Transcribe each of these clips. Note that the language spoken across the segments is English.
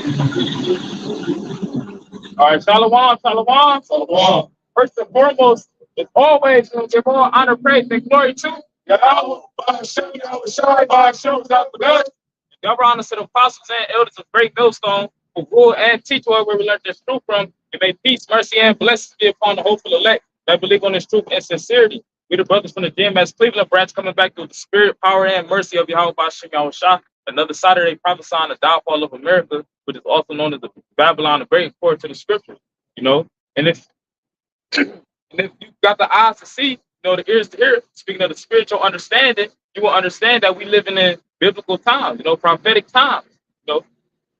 All right, shalom, shalom, shalom. First and foremost, it's always going to give all honor, praise, and glory to Yahweh, BAHASHAM, YAHAWASHI, BAHASHAM, HAQADASH. Double honor to the apostles and elders of Great Millstone who rule and teach where we learned this truth from. And may peace, mercy, and blessings be upon the hopeful elect that believe on this truth and sincerity. We the brothers from the GMS Cleveland branch coming back to the spirit, power, and mercy of Yahweh, BAHASHAM, YAHAWASHI. Another Saturday prophesying the downfall of America, which is also known as the Babylon the Great, according to the scriptures. You know, and if you got the eyes to see, you know, the ears to hear, speaking of the spiritual understanding, you will understand that we live in biblical times, you know, prophetic times, you know,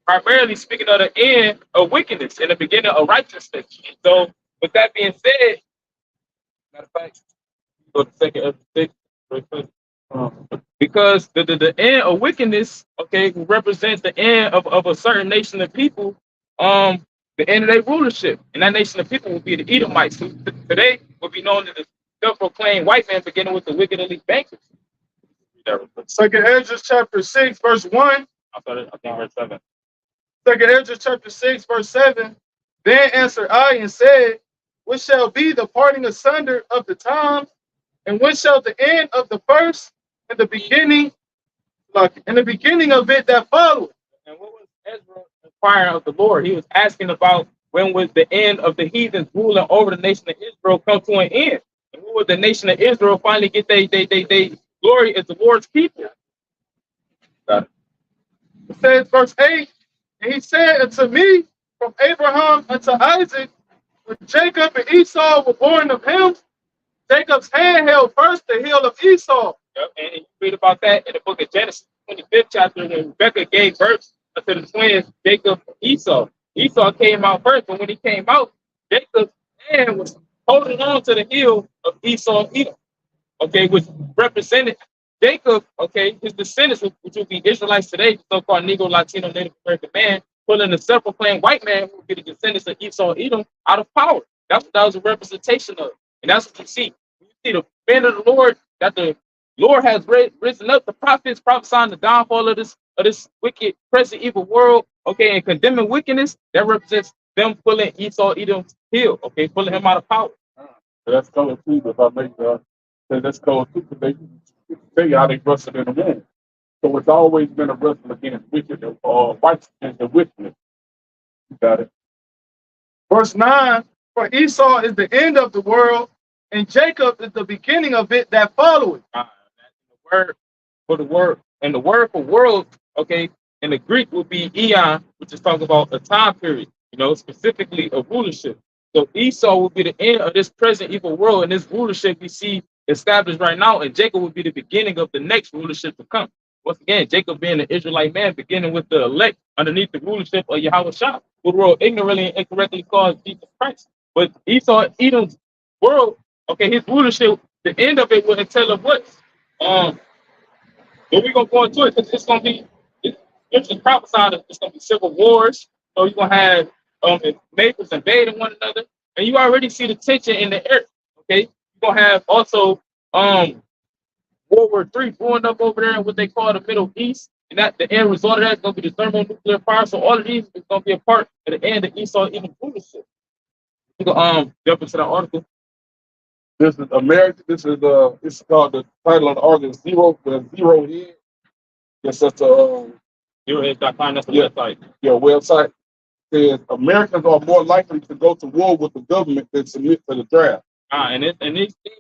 primarily speaking of the end of wickedness and the beginning of righteousness. So with that being said, matter of fact, go to second of six, because the end of wickedness, okay, represents the end of a certain nation of people, the end of their rulership. And that nation of people will be the Edomites, who today will be known as the self-proclaimed white man, beginning with the wicked elite bankers. Second Ezra chapter 6, verse 1. I think verse 7. Second Ezra chapter 6, verse 7. Then answered I and said, what shall be the parting asunder of the times? And when shall the end of the first and the beginning, of it that followed? And what was Ezra inquiring of the Lord? He was asking about when was the end of the heathens ruling over the nation of Israel come to an end? And when would the nation of Israel finally get they glory as the Lord's people? It says, verse 8, and he said unto me, from Abraham unto Isaac, when Jacob and Esau were born of him, Jacob's hand held first the heel of Esau. Yep. And you read about that in the book of Genesis, 25th chapter, when Rebekah gave birth to the twins, Jacob and Esau. Esau came out first, but when he came out, Jacob's hand was holding on to the heel of Esau and Edom, okay, which represented Jacob, okay, his descendants, which would be Israelites today, so-called Negro, Latino, Native American man, pulling the self-proclaimed white man who would be the descendants of Esau and Edom out of power. That's what that was a representation of. And that's what you see. You see the band of the Lord, that the Lord has risen up the prophets prophesying the downfall of this wicked, present evil world, okay, and condemning wickedness. That represents them pulling Esau, Edom's heel, okay, pulling him out of power. That's color too, if I make that's color too, because they tell you how they wrestled in the womb. So it's always been a wrestle against wickedness or righteousness and wickedness. You got it. Verse 9, for Esau is the end of the world, and Jacob is the beginning of it that followeth. The word for world, okay, in the Greek would be eon, which is talking about a time period, you know, specifically a rulership. So Esau will be the end of this present evil world, and this rulership we see established right now, and Jacob will be the beginning of the next rulership to come. Once again, Jacob being the Israelite man, beginning with the elect underneath the rulership of Yahawashi, who the world ignorantly and incorrectly calls Jesus Christ. But Esau, Edom's world, okay, his rulership, the end of it will entail of what? But we're gonna go into it because it's gonna be, it's prophesied that it's gonna be civil wars. So you're gonna have neighbors invading one another, and you already see the tension in the air. Okay, you're gonna have also World War III brewing up over there in what they call the Middle East, and that the end result of that is going to be the thermonuclear fire. So all of these is going to be a part of the end of Esau even rulership. You go jump into the article. This is America. This is it's called, the title of the article is Zero Head. Yes, that's ZeroHead.com. That's the website. Your website says Americans are more likely to go to war with the government than submit to the draft. And these things,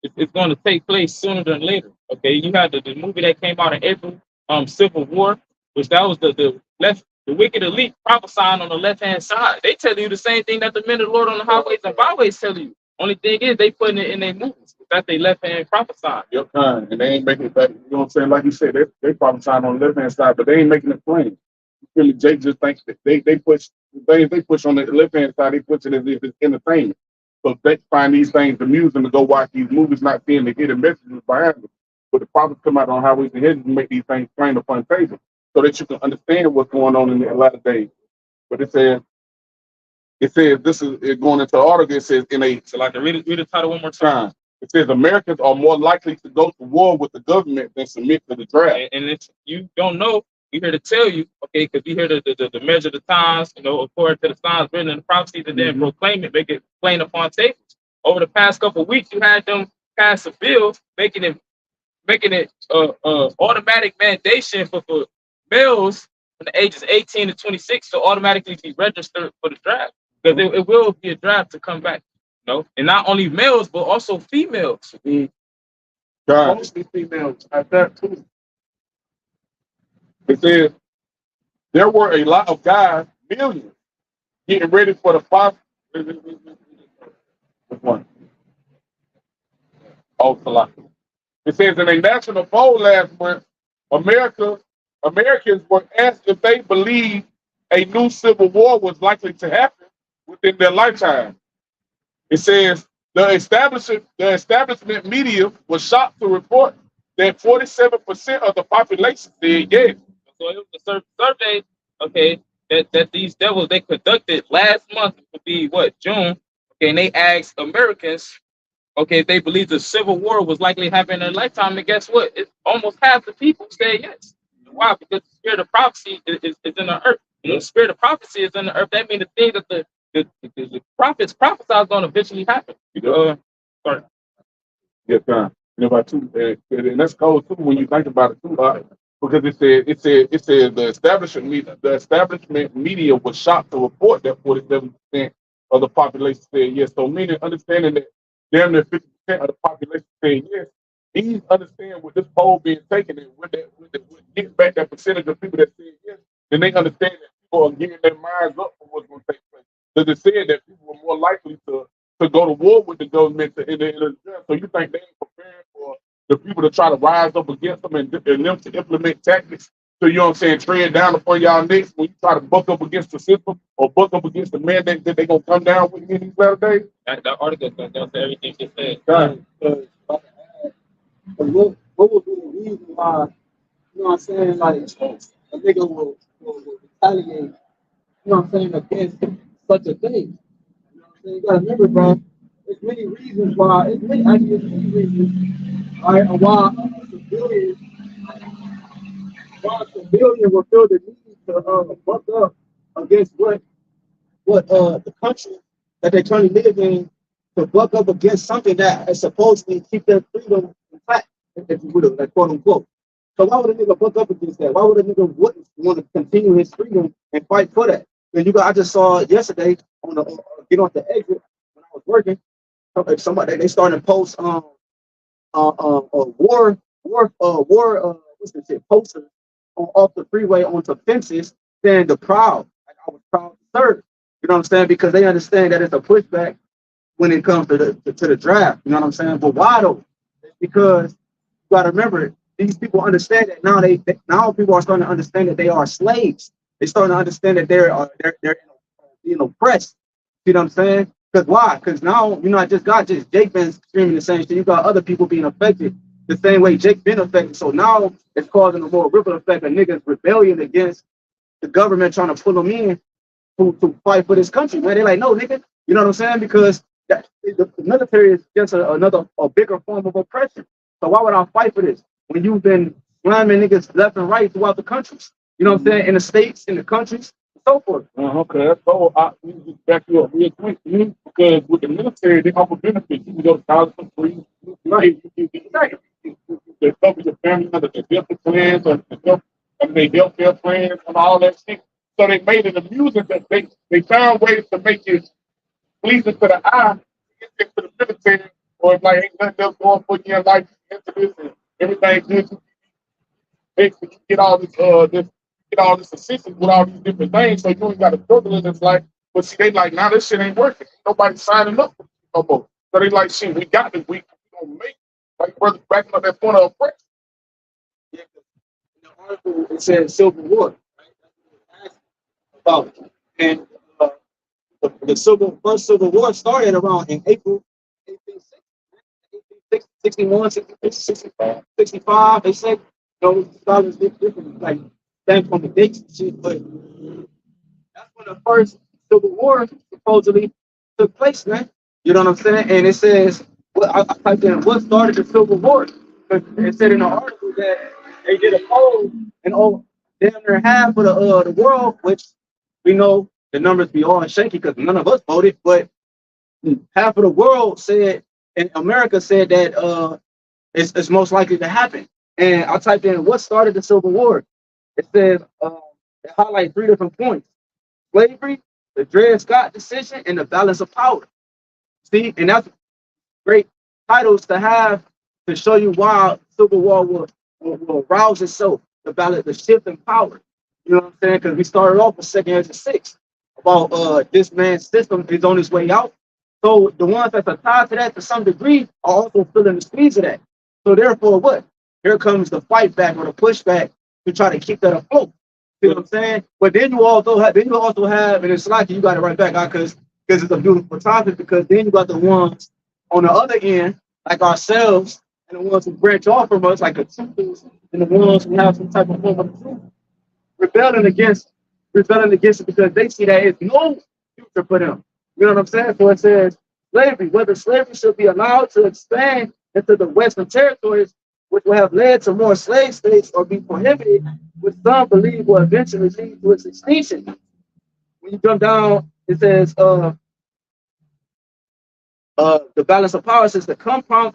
it's going to take place sooner than later. Okay, you had the movie that came out in April, Civil War, which that was the wicked elite prophesying on the left hand side. They tell you the same thing that the men of the Lord on the highways and byways tell you. Only thing is they putting it in their movies that they left hand prophesying. Yep, and they ain't making it back. You know what I'm saying? Like you said, they prophesying on the left hand side, but they ain't making it plain. Really, Jake just thinks that they push the things they push on the left hand side. They push it as if it's entertainment. So they find these things amusing to go watch these movies, not seeing the hidden messages behind them. But the prophets come out on highways and hedges and make these things plain upon table so that you can understand what's going on in the latter days. But it says this is it going into the article. It says So like to read the title one more time. It says Americans are more likely to go to war with the government than submit to the draft. And it's, you don't know We here to tell you, okay, because we here to measure the times, according to the signs written in the prophecies, and then proclaim it, make it plain upon tables. Over the past couple of weeks, you had them pass a bill making it automatic mandation for males from the ages 18 to 26 to automatically be registered for the draft, because it will be a draft to come back, and not only males but also females. Mostly females at that too. It says there were a lot of guys, millions, getting ready for the five. Which one? Oh, it's a lot. It says in a national poll last month, Americans were asked if they believed a new civil war was likely to happen within their lifetime. It says the establishment media was shocked to report that 47% of the population said yes. So it was a survey, okay, that these devils they conducted last month would be what, June, okay, and they asked Americans, okay, if they believe the Civil War was likely to happen in their lifetime, and guess what? It's almost half the people say yes. Why? Because the spirit of prophecy is in the earth. And the spirit of prophecy is in the earth. That means the thing that the prophets prophesy is going to eventually happen. Sorry. Yes, about two, and that's cold too when you think about it too, because it said the establishment media was shocked to report that 47% of the population said yes. So meaning understanding that damn near 50% of the population said yes, these understand with this poll being taken and with getting back that percentage of people that said yes, then they understand that people are getting their minds up for what's going to take place. Because it said that people were more likely to go to war with the government in the so you think they ain't preparing for the people to try to rise up against them and them to implement tactics, so you know what I'm saying, tread down upon y'all necks when you try to buck up against the system or buck up against the mandate that they gonna come down with in these latter days? That article goes down to everything you said. What would be the reason why, you know what I'm saying, like a nigga will retaliate, you know what I'm saying, against such a thing? You know what I'm saying? You gotta remember, bro, there's many reasons why, there's many reasons, all right, and why a civilian will feel the need to buck up against what the country that they currently live in, to buck up against something that is supposedly keep their freedom intact, if you would, like quote unquote. So why would a nigga buck up against that? Why would a nigga wouldn't want to continue his freedom and fight for that? And I just saw yesterday on the get off the exit when I was working, somebody they started to post war what's this shit, posters off the freeway onto fences saying the proud, like I was proud to serve. You know what I'm saying? Because they understand that it's a pushback when it comes to the draft. You know what I'm saying? But why though? It's because you got to remember, these people understand that now. Now people are starting to understand that they are slaves. They starting to understand that they're being oppressed. You know what I'm saying? Because why? Because now, I just Jake been screaming the same shit. You got other people being affected the same way Jake been affected. So now it's causing a more ripple effect of niggas rebellion against the government trying to pull them in to fight for this country, man. They're like, no, nigga. You know what I'm saying? Because the military is just a bigger form of oppression. So why would I fight for this when you've been slamming niggas left and right throughout the countries? You know what I'm saying? In the states, in the countries, and so forth. Okay, so I need to back you up real quick, because with the military, they offer benefits. You can go to college for free. Right. They cover your family under the dental plans or their healthcare plans and all that shit. So they made it amusing that they found ways to make it pleasing to the eye, into the military, or if like ain't nothing else going for you in life into this and everything good. You get all this assistance with all these different things, so you ain't got to struggle in this life. But see, they like, now this shit ain't working. Nobody signing up for this no more. So they like, shit, we got this. We gonna make it. Like brother backing up that point of oppression. Yeah, in the article it said Civil War, right? About and the first Civil War started around in April 1861, 65. They said, scholars different, like stand from the dates and shit, but that's when the first Civil War supposedly took place, man. You know what I'm saying? And it says, well, I typed in what started the Civil War. Because it said in the article that they did a poll, and damn near half of the world, which we know the numbers be all shaky because none of us voted, but half of the world said, and America said that it's most likely to happen. And I typed in what started the Civil War. It says it highlights 3 different points: slavery, the Dred Scott decision, and the balance of power. See, and that's great titles to have to show you why Civil War will rouse itself, the shift in power. You know what I'm saying? Because we started off with 2nd Ezra 6 about this man's system is on his way out. So the ones that's tied to that to some degree are also feeling the squeeze of that. So therefore, what? Here comes the fight back or the pushback to try to keep that afloat. See what I'm saying? But then you also have, and it's like you got it right back, because it's a beautiful topic, because then you got the ones on the other end, like ourselves, and the ones who branch off from us, like the truthers, and the ones who have some type of form of truth, rebelling against it because they see that it's no future for them. You know what I'm saying? So it says slavery, whether slavery should be allowed to expand into the Western territories, which will have led to more slave states, or be prohibited, which some believe will eventually lead to its extinction. When you jump down, it says the balance of power, says the compromise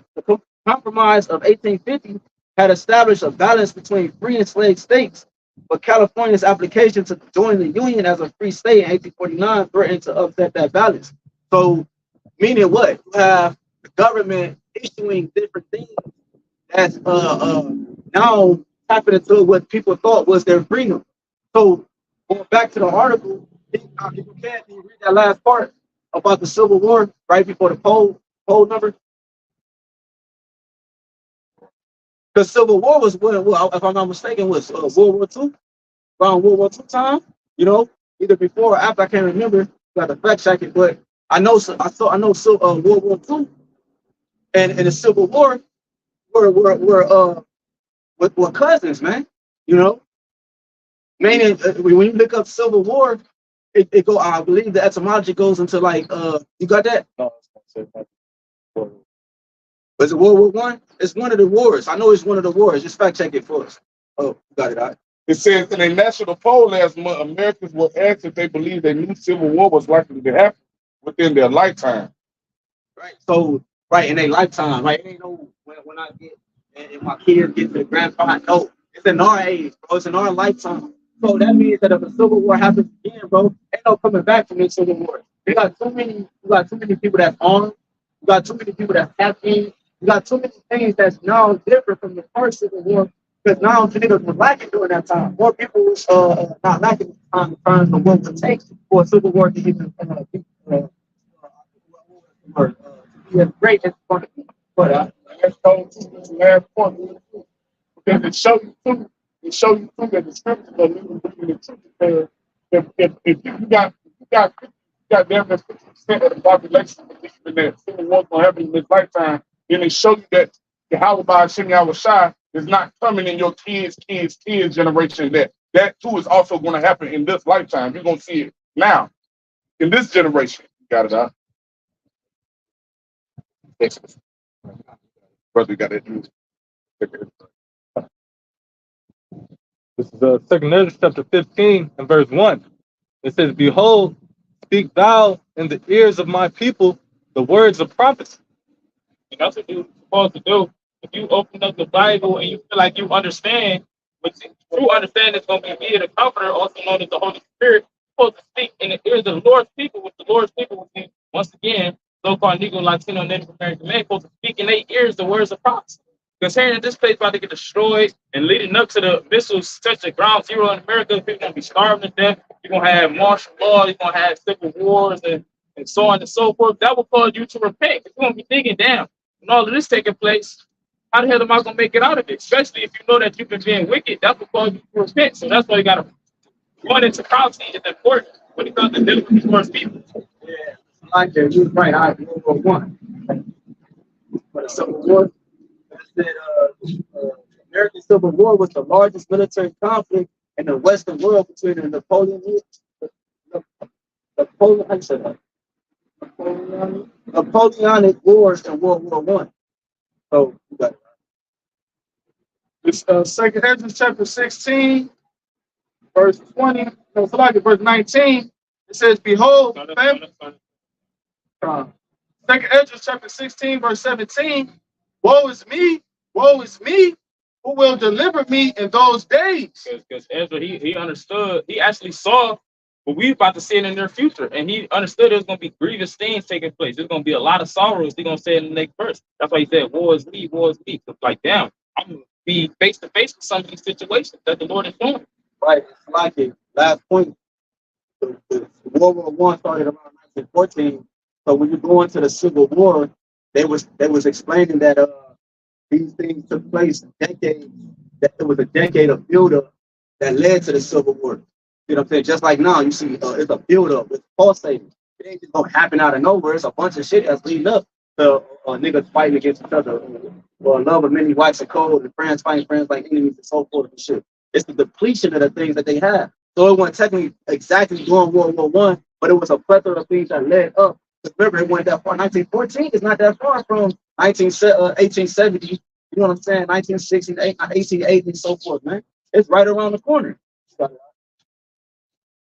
of 1850 had established a balance between free and slave states, but California's application to join the Union as a free state in 1849 threatened to upset that balance. So, meaning what? You have the government issuing different things that's now happening to what people thought was their freedom. So, going back to the article, if you can you read that last part about the Civil War right before the poll number? The Civil War was well, if I'm not mistaken, was World War II, around World War II time. You know, either before or after. I can't remember. You got to fact check it, but I know World War II and the Civil War were cousins, man. You know, meaning when you look up Civil War, it go. I believe the etymology goes into like you got that? No, it's not Was it World War One? It's one of the wars. I know it's one of the wars. Just fact check it for us. Oh, you got it. All right. It says in a national poll last month, Americans were asked if they believed a new civil war was likely to happen within their lifetime. Right. So, right in their lifetime, right? It ain't no when I get and my kids get to the grandpa. No, it's in our age, bro. It's in our lifetime. So that means that if a civil war happens again, bro, ain't no coming back from this civil war. You got too many people that's armed. You got too many people that's happy. You got too many things that's now different from the first civil war. Because now niggas were lacking during that time. More people was not lacking at the time in terms of what it would take for a civil war to even be as great as it's going to be. But Let's go to this last point. Because it show you too that the scriptures are living between the truth. Because if you got damn near 50% of the population believing that civil war gonna happen in this lifetime, then it show you that the YAHAWASHI is not coming in your kids' generation. That too is also going to happen in this lifetime. You're going to see it now in this generation. You got it out. Brother, got it. This is 2nd Ezra chapter 15 and verse 1. It says, "Behold, speak thou in the ears of my people the words of prophecy." And that's what you're supposed to do. If you open up the Bible and you feel like you understand, but true understanding is going to be via the Comforter, also known as the Holy Spirit. You're supposed to speak in the ears of the Lord's people, which the Lord's people will be, once again, so-called Negro, Latino, Native American men, supposed to speak in their ears the words of prophecy. Because hearing that this place about to get destroyed and leading up to the missiles touching ground zero in America, people going to be starving to death. You're going to have martial law. You're going to have civil wars and so on and so forth. That will cause you to repent. You're going to be thinking, damn, when all of this taking place, how the hell am I going to make it out of it? Especially if you know that you've been being wicked, that will cause you to repent. So that's why you got to run into prophecy is important when it comes to dealing with these worst people. yeah, like that. You was right. I World War One. But the Civil War, I said, the American Civil War was the largest military conflict in the Western world between the Napoleonic Wars and World War One. So you got It's 2nd Ezra chapter 16 verse 20, no, so like verse 19, it says, Behold, famine. Second Ezra chapter 16, verse 17, woe is me, who will deliver me in those days? Because Ezra, he understood, he actually saw what we about to see in the near future, and he understood there's going to be grievous things taking place. There's going to be a lot of sorrows. He's going to say in the next verse. That's why he said, woe is me, woe is me. Because like, damn, I'm going to be face to face with some of these situations that the Lord is doing. Right. It's like it. Last point, the World War One started around 1914. So when you go into the Civil War, they was explaining that these things took place decades, that there was a decade of buildup that led to the Civil War. You know what I'm saying? Just like now, you see it's a buildup with pulsating. It ain't just gonna happen out of nowhere. It's a bunch of shit that's leading up to niggas fighting against each other. Or love of many whites and cold, and friends fighting friends like enemies and so forth and shit. It's the depletion of the things that they have. So it wasn't technically exactly during World War One, but it was a plethora of things that led up. Remember, it went that far. 1914 is not that far from 1870. You know what I'm saying? 1960, 1880, and so forth, man. It's right around the corner.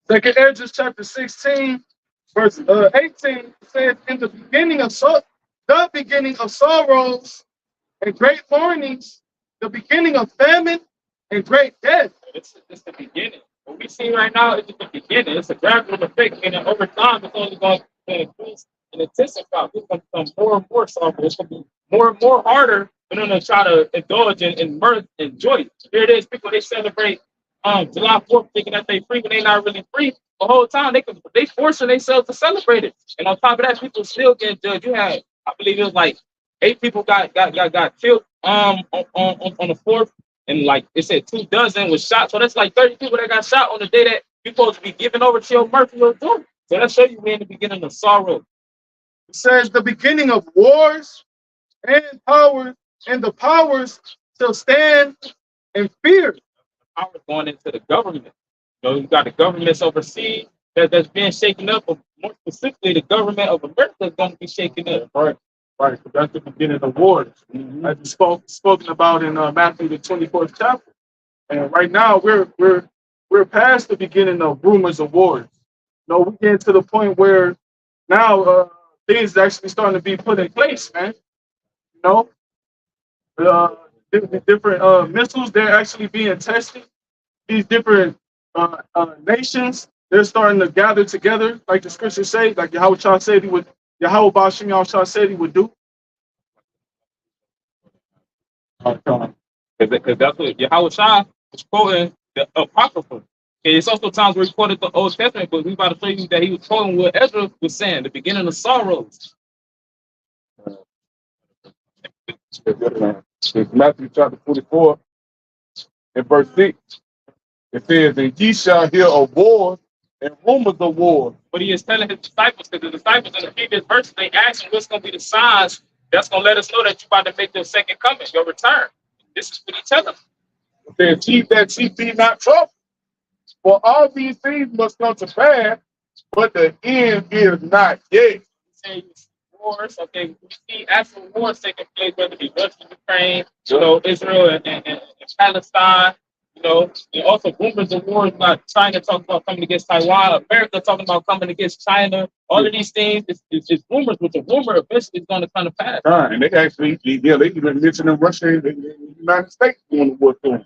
Second Ezra chapter 16, verse 18 says, In the beginning of sorrows and great mournings, the beginning of famine and great death. It's the beginning. What we see right now is just the beginning. It's a gradual effect, and then over time, it's only going to increase and intensify. It's going to become more and more sorrowful. It's going to be more and more harder for them to try to indulge in mirth and joy. Here it is, people, they celebrate July 4th thinking that they free when they're not really free. The whole time they forcing themselves to celebrate it. And on top of that, people still get judged. You had, I believe it was like 8 people got killed on the 4th. And like it said, 2 dozen was shot. So that's like 30 people that got shot on the day that you're supposed to be giving over to your mirth and your joy. So that shows you we're in the beginning of sorrow. It says the beginning of wars and power, and the powers shall stand in fear. Power going into the government. You know, you got the governments overseas that's being shaken up, but more specifically, the government of America is going to be shaken up. Right. Right. So that's the beginning of wars. As we spoken about in Matthew the 24th chapter. And right now we're past the beginning of rumors of wars. You know, we get to the point where now things are actually starting to be put in place, man. You know, the different missiles, they're actually being tested. These different nations, they're starting to gather together, like the scriptures say, like YAHWAH said he would, YAHWAH said he would do. Because that's what YAHWAH was quoting the Apocrypha. Okay, it's also times where he quoted the Old Testament, but we about to show you that he was quoting what Ezra was saying, the beginning of sorrows. It's Matthew chapter 24 and verse 6. It says, And ye shall hear of wars and rumors of wars. But he is telling his disciples, because the disciples in the previous verses, they asked him what's going to be the signs that's going to let us know that you're about to make your second coming, your return. This is what he tells them. It says, that ye be not troubled. For all these things must come to pass, but the end is not yet. Wars, okay, we see actual wars taking place, whether it be Russia, Ukraine, you know, Israel and Palestine, you know, and also rumors of wars about China talking about coming against Taiwan, America talking about coming against China. All of these things, it's rumors, but the rumor eventually is going to come to pass. And they actually, they even mentioning Russia and the United States going to war to them.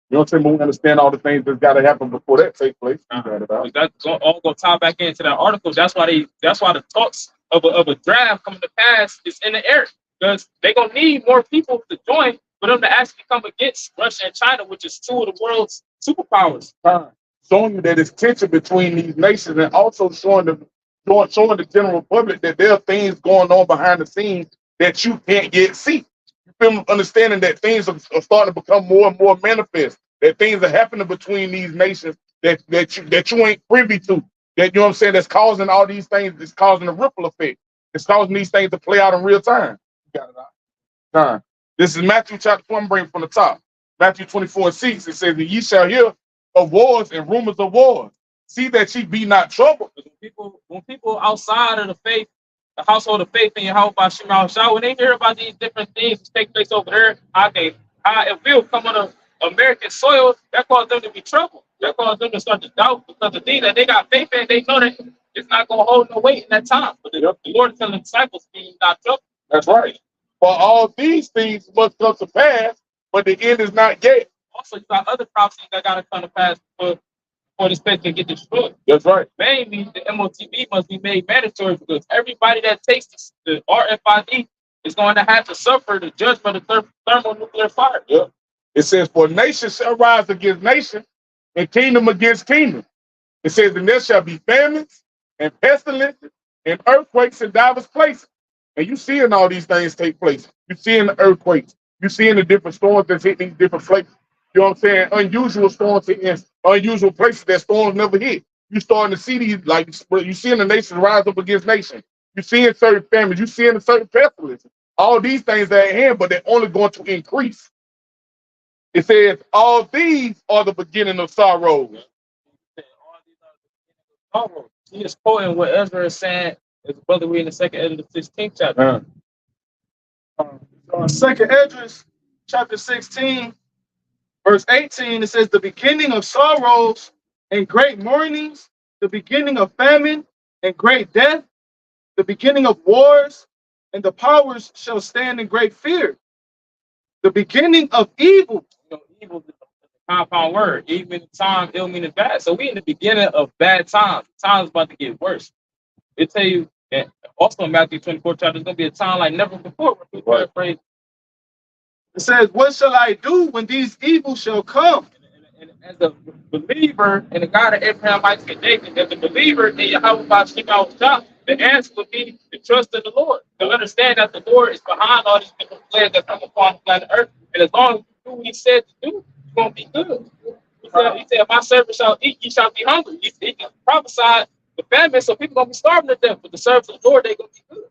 You know what I'm saying? But we understand all the things that's got to happen before that takes place. That's all going to tie back into that article. That's why the talks of a draft coming to pass is in the air, because they're going to need more people to join for them to actually come against Russia and China, which is 2 of the world's superpowers. Showing you that it's tension between these nations, and also showing the general public that there are things going on behind the scenes that you can't yet see. You feel me? Understanding that things are starting to become more and more manifest, that things are happening between these nations that you ain't privy to. That, you know what I'm saying, that's causing all these things, it's causing a ripple effect. It's causing these things to play out in real time. You got it out. This is Matthew chapter 4, I'm bringing from the top. Matthew 24:6, it says, And ye shall hear of wars and rumors of wars. See that ye be not troubled. When people outside of the faith, the household of faith in YAHWASHI, when they hear about these different things that take place over there, how it will come on American soil, that caused them to be troubled. That caused them to start to doubt because the thing that they got faith in, they know that it's not going to hold no weight in that time. But the Lord is telling the disciples, "Be not troubled." That's right. For all these things must come to pass, but the end is not yet. Also, you got other prophecies that got to come to pass before this place can get destroyed. That's right. Mainly, the MOTB must be made mandatory because everybody that takes the RFID is going to have to suffer the judgment of thermonuclear fire. Yeah. It says, for nation shall rise against nation, and kingdom against kingdom. It says, and there shall be famines and pestilences and earthquakes in diverse places. And you seeing all these things take place. You seeing the earthquakes. You seeing the different storms that's hitting these different places. You know what I'm saying? Unusual storms hitting unusual places that storms never hit. You starting to see these, like you seeing the nations rise up against nation. You seeing certain famines. You seeing a certain pestilences. All these things are at hand, but they're only going to increase. It says, all these are the beginning of sorrow. He is quoting what Ezra is saying, as brother we in the second end of the 16th chapter. Second Esdras, chapter 16, verse 18, it says, the beginning of sorrows and great mournings, the beginning of famine and great death, the beginning of wars, and the powers shall stand in great fear. The beginning of evil. You know, evil is a compound word. Evil meaning time, ill meaning bad. So we in the beginning of bad times. Time's about to get worse. It tell you that also in Matthew 24 chapter, there's going to be a time like never before. Right. It says, what shall I do when these evils shall come? And as a believer in the God of Abraham, Isaac, and Jacob, as a believer in YAHWASHI, the answer would be to trust in the Lord, to understand that the Lord is behind all these different plans that come upon the planet Earth. And as long as you do what He said to do, you're going to be good. He said, my servant shall eat, ye shall be hungry. He prophesied the famine, so people going to be starving to death. But the servants of the Lord, they're going to be good.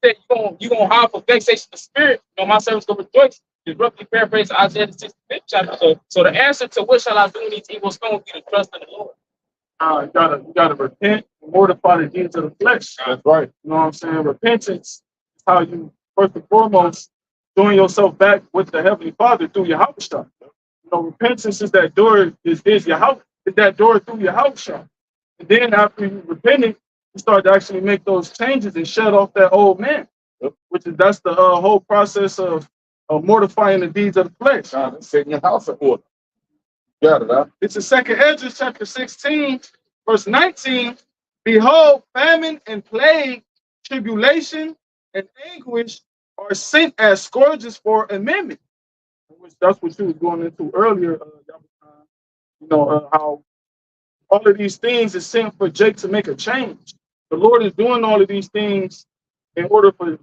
He said, you're going to hide for vexation of spirit. You know, my servants going to rejoice. Just roughly paraphrase Isaiah the 65th chapter. So the answer to what shall I do in these evils going to be to trust in the Lord. You gotta repent and mortify the deeds of the flesh. That's right. You know what I'm saying? Repentance is how you first and foremost join yourself back with the Heavenly Father through YAHWASHI. You know, repentance is that door, is Yahweh, is that door through YAHWASHI. And then after you repented, you start to actually make those changes and shut off that old man. Yep. That's the whole process of mortifying the deeds of the flesh. Setting your house in order. Got it, huh? It's in Second Esdras chapter 16, verse 19. Behold, famine and plague, tribulation and anguish are sent as scourges for amendment. That's what you was going into earlier. You know, how all of these things is sent for Jake to make a change. The Lord is doing all of these things in order for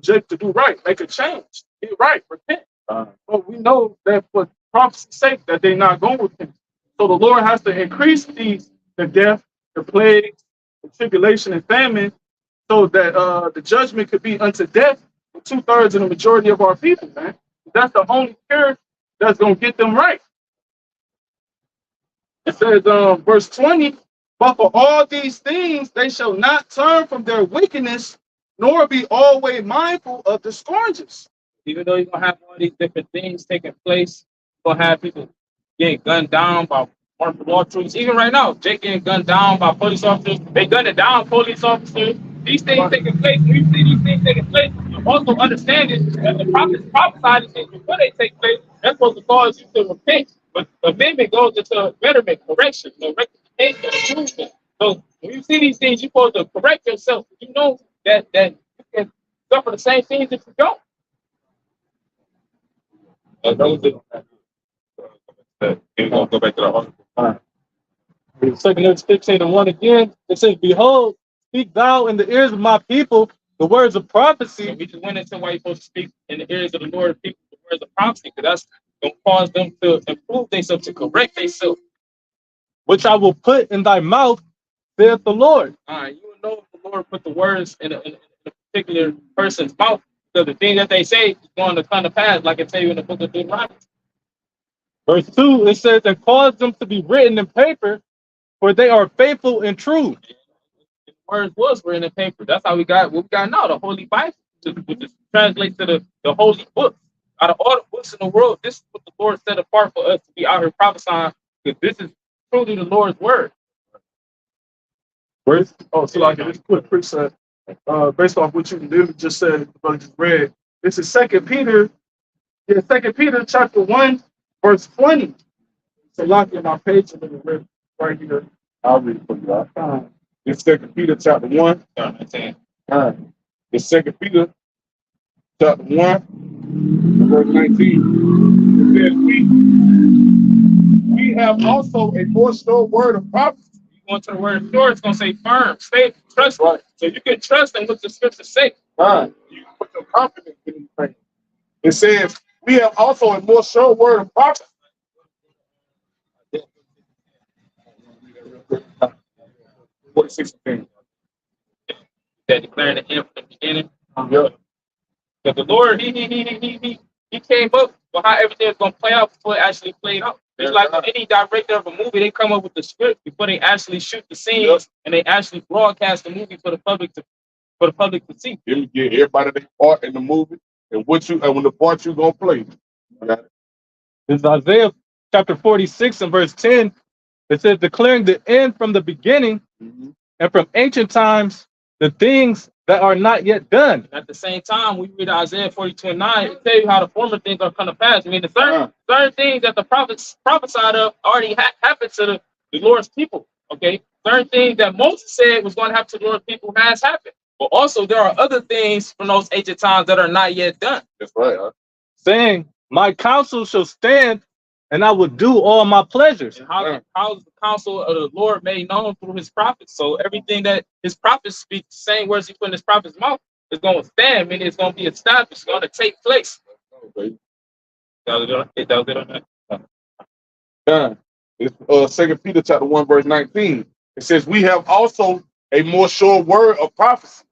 Jake to do right, make a change, get right, repent. But we know that for prophecy's sake that they're not going to repent. So the Lord has to increase the death, the plagues, the tribulation and famine, so that the judgment could be unto death for 2/3 of the majority of our people, man. That's the only cure that's going to get them right. It says, verse 20, but for all these things they shall not turn from their wickedness, nor be always mindful of the scourges. Even though you're going to have all these different things taking place, you're going to have people getting gunned down by martial law troops. Even right now, Jake getting gunned down by police officers. They gunning down police officers. These things taking place. When you see these things taking place, you also understand it that the prophets prophesied these things before they take place. That's supposed to cause you to repent. But amendment goes into betterment, correction, rectification, improvement. So when you see these things, you're supposed to correct yourself. You know that you can suffer the same things if you don't. We're going to go back to the article. Second Corinthians 15:1 again. It says, behold, speak thou in the ears of my people the words of prophecy. So we just went into why you're supposed to speak in the ears of the Lord, people the words of prophecy, because that's going to cause them to improve themselves, to correct themselves. Which I will put in thy mouth, saith the Lord. You will know if the Lord put the words in a particular person's mouth, because the thing that they say is going to come to pass, like it tell you in the book of Deuteronomy. Verse 2, it says, and cause them to be written in paper, for they are faithful and true. The words was written in paper. That's how we got what we got now, the Holy Bible, which translates to the Holy Book. Out of all the books in the world, this is what the Lord set apart for us to be out here prophesying, because this is truly the Lord's word. Where's, oh, so like this quick precept, based off what you literally just said, the brother just read. This is Second Peter, yeah, Second Peter chapter 1, verse 20. So lock in my page a little bit right here. I'll read it for you. It's 2 Peter chapter 1. It's 2 Peter chapter 1, verse 19. It says, we have also a more sure word of prophecy. You go into the word of sure, it's going to say firm, stay, trust. Right. So you can trust in what the scriptures say. Right. You can put your confidence in these things. It says, we have also a more sure word of prophecy. 46:10. That declaring the end from the beginning. Yep. But the Lord, he came up with how everything was going to play out before it actually played out. It's like any director of a movie, they come up with the script before they actually shoot the scenes and they actually broadcast the movie for the public to see. You get everybody their part in the movie and when the part you gonna play. This is Isaiah chapter 46 and verse 10. It says, declaring the end from the beginning and from ancient times, the things that are not yet done. At the same time, we read Isaiah 42:9, it tell you how the former things are going to pass. I mean, the certain things that the prophets prophesied of already happened to the Lord's people. Okay, certain things that Moses said was going to happen to the Lord's people has happened. But also, there are other things from those ancient times that are not yet done. That's right. Saying, my counsel shall stand, and I will do all my pleasures. And how is the counsel of the Lord made known through his prophets? So everything that his prophets speak, the same words he put in his prophet's mouth, is going to stand, meaning it's going to be established, it's going to take place. Okay. It does it on that. It's 2 Peter chapter 1, verse 19. It says, we have also a more sure word of prophecy,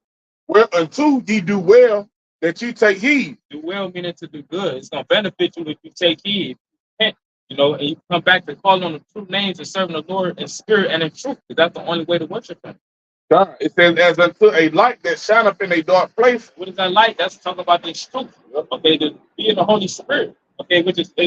whereunto ye do well that you take heed. Do well meaning to do good. It's going to benefit you if you take heed. And you come back to call on the true names and serving the Lord in spirit and in truth, because that's the only way to worship him. It says, as unto a light that shine up in a dark place. What is that light? That's talking about this truth. Okay, to be in the Holy Spirit. Okay, which is the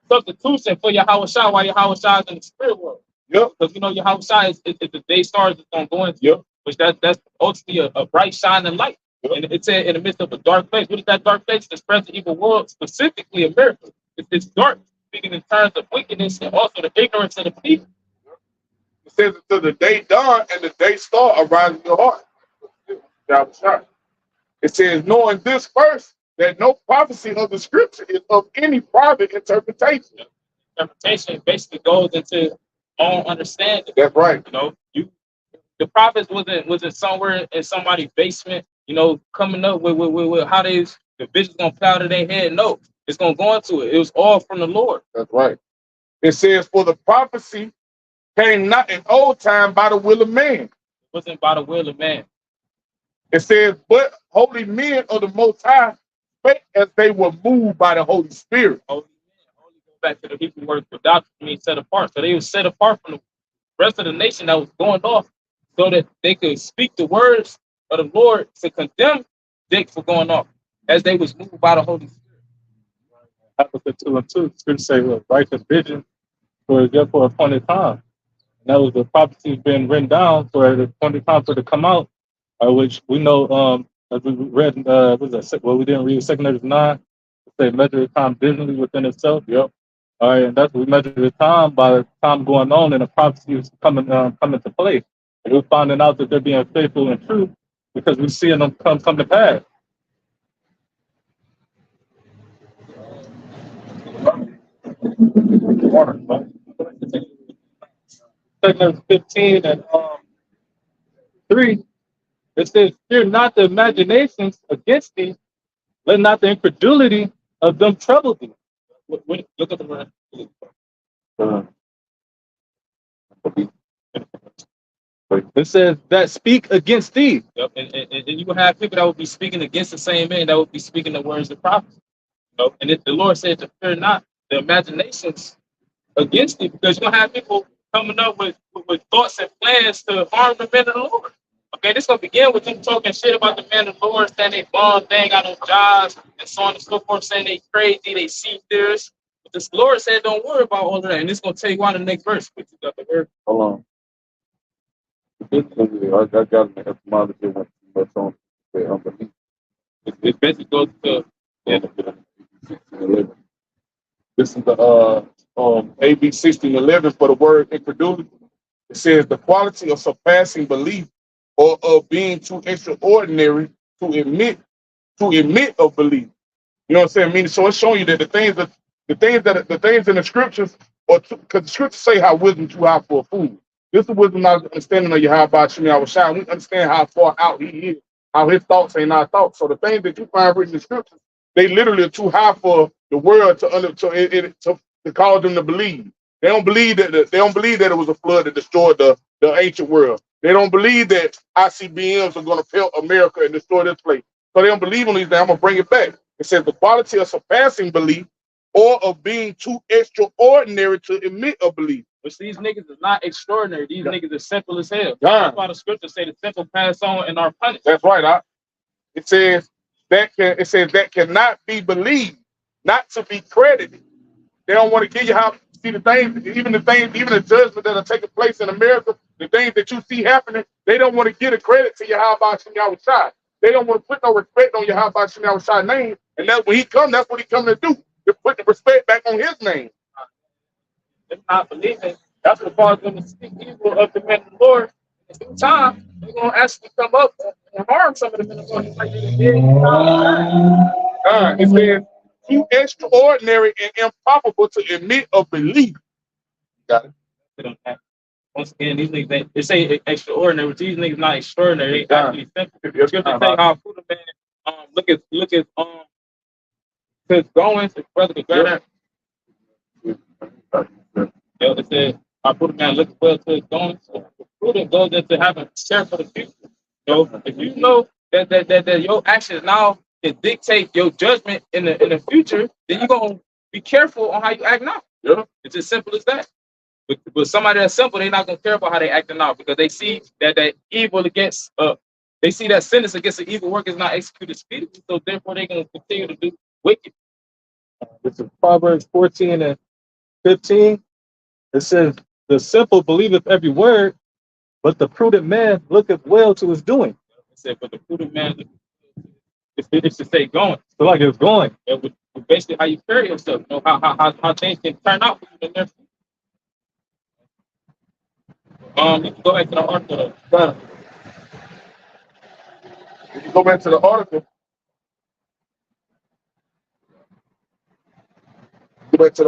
substitution for YAHAWASHI, while YAHAWASHI is in the spirit world. Yep. Because YAHAWASHI is the day stars that's going to go into, which that's ultimately a bright shining light. And it's in the midst of a dark place. What is that dark place? This present evil world, specifically America. It's dark, speaking in terms of wickedness and also the ignorance of the people. It says until the day dawn and the day star arise in your heart. It says, knowing this first, that no prophecy of the scripture is of any private interpretation. Interpretation basically goes into own understanding. That's right. The prophets wasn't somewhere in somebody's basement, coming up with how the vision's gonna plow to their head. No, it's gonna go into it. It was all from the Lord. That's right. It says, for the prophecy came not in old time by the will of man. It wasn't by the will of man. It says, but holy men of the Most High spake as they were moved by the Holy Spirit. Holy go back to the Hebrew word for doctrine, means set apart. So they were set apart from the rest of the nation that was going off, so that they could speak the words of the Lord to condemn Jake for going off, as they was moved by the Holy Spirit. Habakkuk 2:2, scripture say, look, write the vision for a appointed time. And that was the prophecy being written down for the appointed time for it to come out, which we know, as we read, we didn't read 2 Corinthians 9, it say measure the time diligently within itself. Yep. All right, and that's what we measure the time by the time going on and the prophecy is coming to play. And we're finding out that they're being faithful and true because we're seeing them come to pass. Segment 15 and 3, it says, fear not the imaginations against thee, let not the incredulity of them trouble thee. Look at the word. It says that speak against thee. Yep. And you will have people that will be speaking against the same man that will be speaking the words of prophecy. And the Lord said to fear not the imaginations against thee, because you're gonna have people coming up with thoughts and plans to harm the men of the Lord. Okay, this gonna begin with them talking shit about the men of the Lord, saying they bum, they ain't got no jobs, and so on and so forth, saying they crazy, they see this. This Lord said, don't worry about all of that. And it's going to tell you why in the next verse. But you got the word. Hold on. I got an etymology that went too much on the unbelief. It basically goes to the end of it. 1611. This is the AB 1611 for the word incredulity. It says the quality of surpassing belief or of being too extraordinary to admit of belief. You know what I'm saying? Meaning, so it's showing you that the things in the scriptures, or because the scriptures say how wisdom too high for a fool. This is wisdom not understanding of Yahawah YAHAWASHI. We understand how far out he is, how his thoughts ain't our thoughts. So the things that you find written in the scriptures, they literally are too high for the world to cause them to believe. They don't believe that it was a flood that destroyed the ancient world. They don't believe that ICBMs are going to pelt America and destroy this place. So they don't believe on these things. I'm going to bring it back. It says the quality of surpassing belief or of being too extraordinary to admit a belief. Which these niggas is not extraordinary. These niggas are simple as hell. Yeah. That's why the scriptures say the simple pass on and are punished. That's right. It says that cannot be believed, not to be credited. They don't want to give you how see the things, even the judgment that are taking place in America, the things that you see happening, they don't want to give the credit to Yahawah YAHAWASHI. They don't want to put no respect on Yahawah YAHAWASHI's name. And that's when he comes, that's what he coming to do. To put the respect back on his name. They're not believing. That's what causes them to speak evil of the men of the Lord. In due time, they're going to actually come up and harm some of the men of the Lord. Like they did. It says, too extraordinary and improbable to admit of belief. Got it. Once again, these niggas, they say extraordinary, but these niggas not extraordinary. They actually simple. Scripture say how food man, look at his goings, his brother could grab that. It said, I put a man looking well to his goings. So the prudent goes into having care for the future. So if you know that your actions now can dictate your judgment in the future, then you're gonna be careful on how you act now. Yeah. It's as simple as that. But somebody that's simple, they're not gonna care about how they acting now because they see that evil against they see that sentence against the evil work is not executed speedily, so therefore they're gonna continue to do wicked. This is Proverbs 14 and 15. It says, the simple believeth every word, but the prudent man looketh well to his doing. It said, but the prudent man, it's to stay going. So like it's going. With basically how you carry yourself, you know, how things can turn out for you in there. You can go back to the article. If you go back to the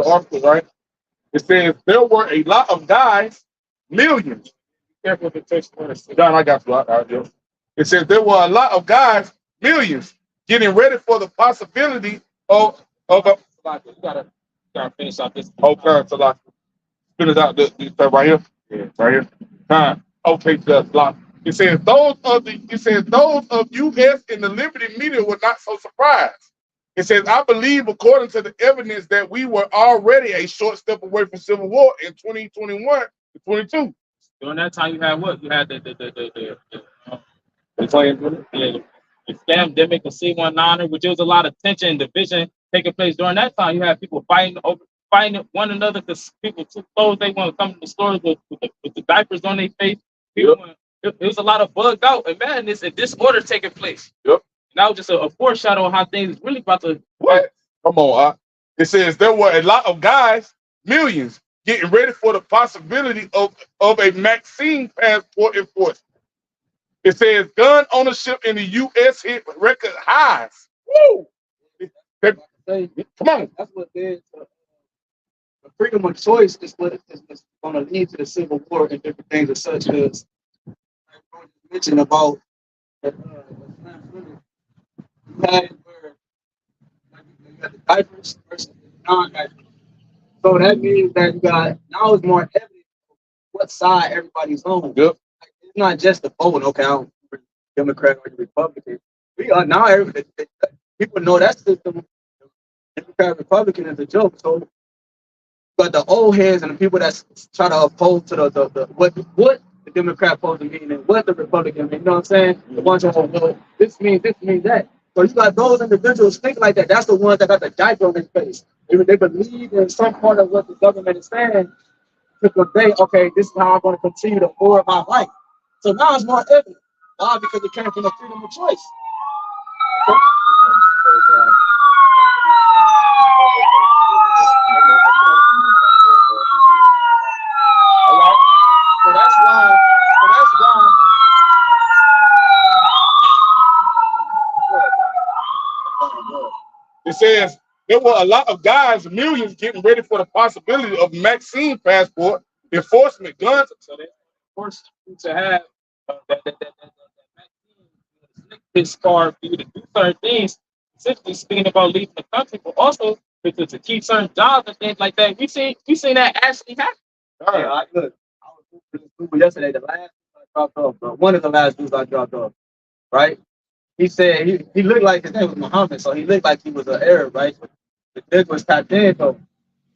article, right? It says there were a lot of guys, millions. Be careful with the text words. John, I got you. It says there were a lot of guys, millions, getting ready for the possibility of a. You gotta finish out this. Okay, so like finish out this right here. Yeah, right here. Okay, just like it says those of U.S. and the Liberty media were not so surprised. It says, I believe, according to the evidence, that we were already a short step away from civil war in 2021 to 22. During that time, you had what? You had the scam, the C-19, which there was a lot of tension and division taking place during that time. You had people fighting one another because people took clothes. They want to come to the stores with the diapers on their face. It was a lot of bugged out and madness and disorder taking place. Yep. That was just a foreshadow of how things really about to. What? Come on, It says there were a lot of guys, millions, getting ready for the possibility of a vaccine passport enforcement. It says gun ownership in the U.S. hit record highs. Woo! Come on. That's what did. The freedom of choice is what is going to lead to the civil war and different things as such as I mentioned about you had the diapers versus the non-diapers. So that means that you got now is more evident what side everybody's on. Yep. Like, it's not just the vote. Okay, I'm Democrat or Republican. We are now people know that system. Democrat Republican is a joke. So, but the old heads and the people that try to oppose to the what the Democrat supposed to mean and what the Republican mean, you know what I'm saying? The bunch of well, this means that. So you got those individuals think like that. That's the ones that got the diaper on their face. They believe in some part of what the government is saying to convey, okay, this is how I'm going to continue to forward my life. So now it's more evident. Why? Because it came from the freedom of choice. All right. So that's why. It says there were a lot of guys, millions, getting ready for the possibility of vaccine passport enforcement, guns. So they forced you to have that vaccine, this card for you to do certain things, specifically speaking about leaving the country, but also to keep certain jobs and things like that. We seen that actually happen. Yeah, look, I was doing this Google yesterday. The last dude I dropped off, bro. One of the last dudes I dropped off, right? He said he looked like his name was Muhammad, so he looked like he was an Arab, right? But the dude was tapped in, though.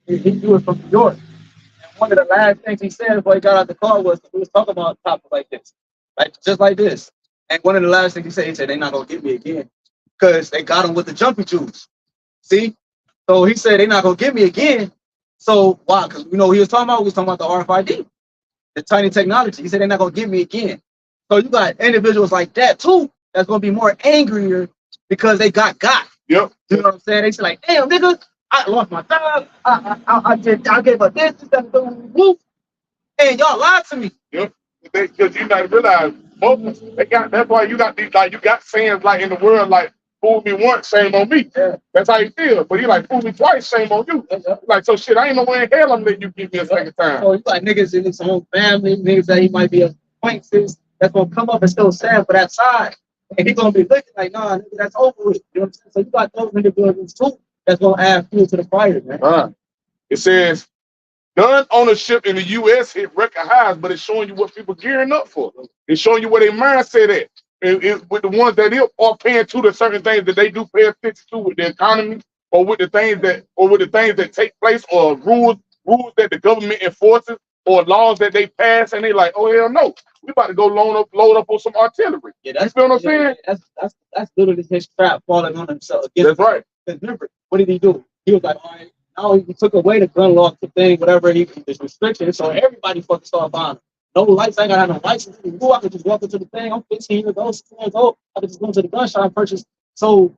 He was from New York. And one of the last things he said before he got out the car was he was talking about topics like this, like just like this. And one of the last things he said, they're not gonna get me again because they got him with the jumpy Jews. See? So he said they're not gonna get me again. So why? Because he was talking about the RFID, the tiny technology. He said they're not gonna get me again. So you got individuals like that too that's gonna be more angrier because they got. Yep. You know what I'm saying? They say like, damn nigga, I lost my job. I gave up this, whoop, and y'all lied to me. Yep. Because you not realize most they got. That's why you got these you got sayings like in the world like fool me once, shame on me. Yeah. That's how you feel. But he like fool me twice, shame on you. Like so shit. I ain't no way in hell I'm letting you give me a second time. So you got niggas in his own family, niggas that he might be acquaintances that's gonna come up and still stand for that side. And he's gonna be looking like, nah, nigga, that's over with. You know what I'm saying? So you got those individuals too that's gonna add fuel to the fire, man. It says gun ownership in the U.S. hit record highs, but it's showing you what people gearing up for. It's showing you where their mindset at. With the ones that are paying to the certain things that they do pay attention to with the economy, or with the things that take place, or rules that the government enforces, or laws that they pass, and they like, oh hell no, we about to go load up on some artillery. Yeah, that's, you feel what I'm saying? That's literally his trap falling on himself. That's right. Remember, what did he do? He was like, all right, now he took away the gun law thing, whatever this restriction, so everybody fucking started buying. No lights, I ain't gotta have no license. I could just walk into the thing. I'm 15 years old, 16 years old. I could just go to the gun shop and purchase. So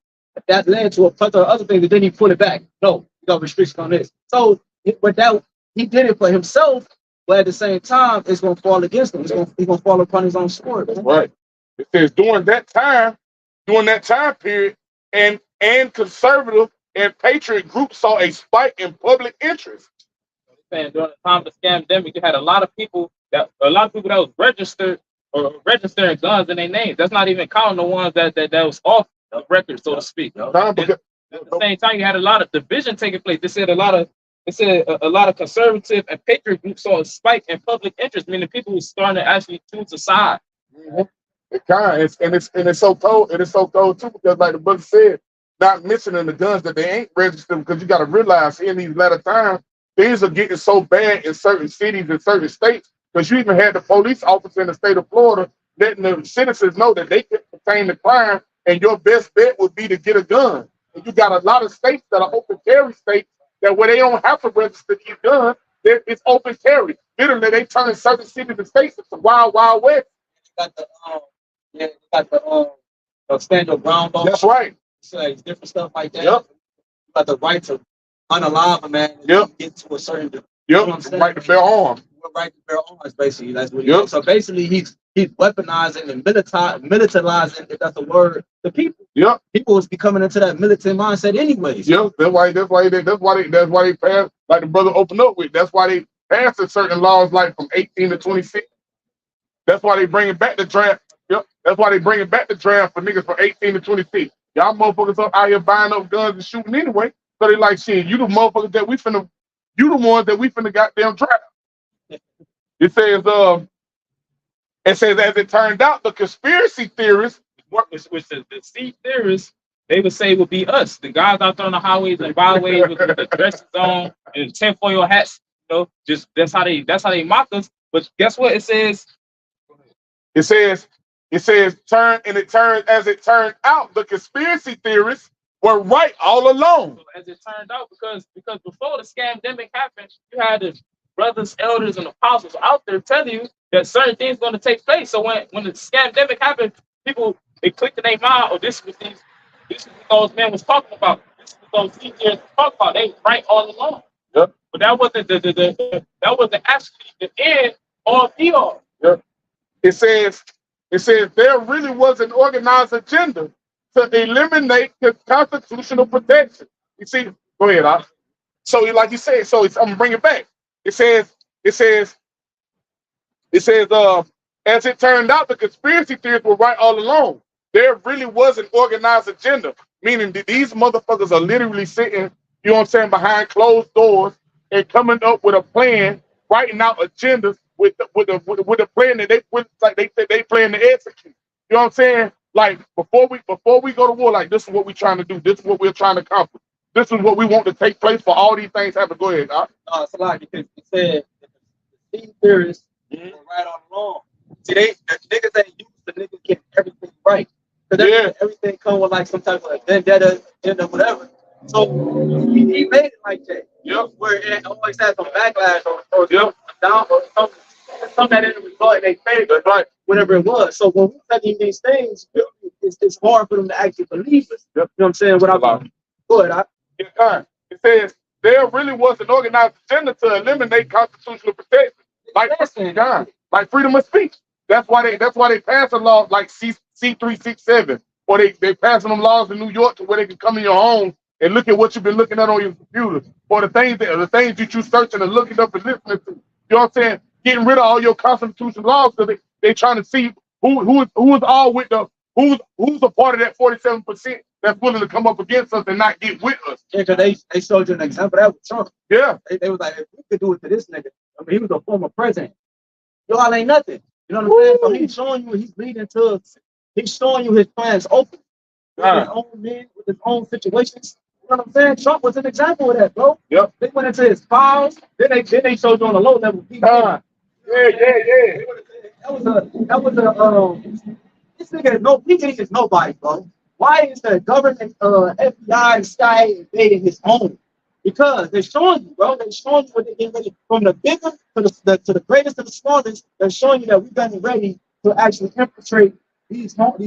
that led to a plethora of other things, and then he put it back. No, you got restrictions on this. So, but that he did it for himself, but at the same time, it's gonna fall against him. He's gonna fall upon his own sword. That's right. It says during that time period, and conservative and patriot groups saw a spike in public interest. During the time of the scamdemic, you had a lot of people that was registered or registering guns in their names. That's not even counting the ones that was off the record, so to speak. At the same time, you had a lot of division taking place. They said a lot of conservative and patriot groups saw a spike in public interest, meaning people were starting to actually choose a side. Mm-hmm. It's so cold. It is so cold too, because like the brother said, not mentioning the guns that they ain't registered, because you got to realize in these latter times things are getting so bad in certain cities and certain states, because you even had the police officer in the state of Florida letting the citizens know that they can contain the crime, and your best bet would be to get a gun. And you got a lot of states that are open carry states that where they don't have to register these guns, it's open carry. Literally, they turn certain cities and states into wild, wild west. You got the stand your ground law. That's right. So like different stuff like that. Yep. You got the right to unalive a man. Yep. Get to a certain. Yep. You know what I'm saying? Right to bear arms. Right to bear arms, basically. That's what he did. So basically, he's weaponizing and militarizing, if that's a word, the people. Yep. People is becoming into that militant mindset anyways. Yep. That's why they passed, like the brother opened up with. That's why they passed certain laws like from 18 to 26. That's why they bringing back the draft. Yep. That's why they bringing back the draft for niggas from 18 to 26. Y'all motherfuckers up out here buying up guns and shooting anyway. So they like, shit, you the motherfuckers that you the ones that we finna goddamn draft. It says, as it turned out, the conspiracy theorists, which the deceit theorists, they would say would be us, the guys out there on the highways and byways with the dresses on and tinfoil hats. You know, just that's how they mock us. But guess what? It says It says as it turned out, the conspiracy theorists were right all along. So as it turned out, because before the scandemic happened, you had the brothers, elders, and apostles out there telling you that certain things going to take place. So when the scandemic happened, people they clicked in their mind, oh, this is what those men was talking about. This is what those teachers was talking about. They were right all along. Yep. But that wasn't that wasn't actually the end or the all. Yep. It says there really was an organized agenda to eliminate the constitutional protection. You see, go ahead, Al. So like you said, I'm gonna bring it back. It says, as it turned out, the conspiracy theorists were right all along. There really was an organized agenda, meaning that these motherfuckers are literally sitting, you know what I'm saying, behind closed doors and coming up with a plan, writing out agendas with the plan that they plan to execute. You know what I'm saying? Like before we go to war, like this is what we're trying to do. This is what we're trying to accomplish. This is what we want to take place for all these things happen. Go ahead. It's a lot because you said the team theorists were right all along. See, the niggas ain't used to niggas getting everything right. Because everything come with like some type of vendetta, agenda, whatever. So he made it like that. Yep. Where it always has some backlash or down or something that didn't result in their favor, right? Whatever it was. So when we study these things, it's hard for them to actually believe us. Yep. You know what I'm saying? Good. It says there really was an organized agenda to eliminate constitutional protection, like freedom of speech. That's why they pass a law like C367, or they passing them laws in New York to where they can come in your home and look at what you've been looking at on your computer, or the things that you searching and looking up and listening to. You know what I'm saying? Getting rid of all your constitutional laws because they trying to see who is all with the who's a part of that 47% that's willing to come up against us and not get with us. Yeah, because they showed you an example that with Trump. Yeah. They was like, if we could do it to this nigga, I mean, he was a former president. Y'all ain't nothing. You know what I'm saying? So he's showing you he's leading to, he's showing you his plans open. With his own men, with his own situations. You know what I'm saying? Trump was an example of that, bro. Yep. They went into his files, then they showed you on a low level. Yeah. That was a this nigga he is nobody, bro. Why is the government, FBI and CIA invading his home? Because they're showing you, bro. They're showing you what they're getting ready from the bigger to the greatest to the smallest. They're showing you that we're getting ready to actually infiltrate these huts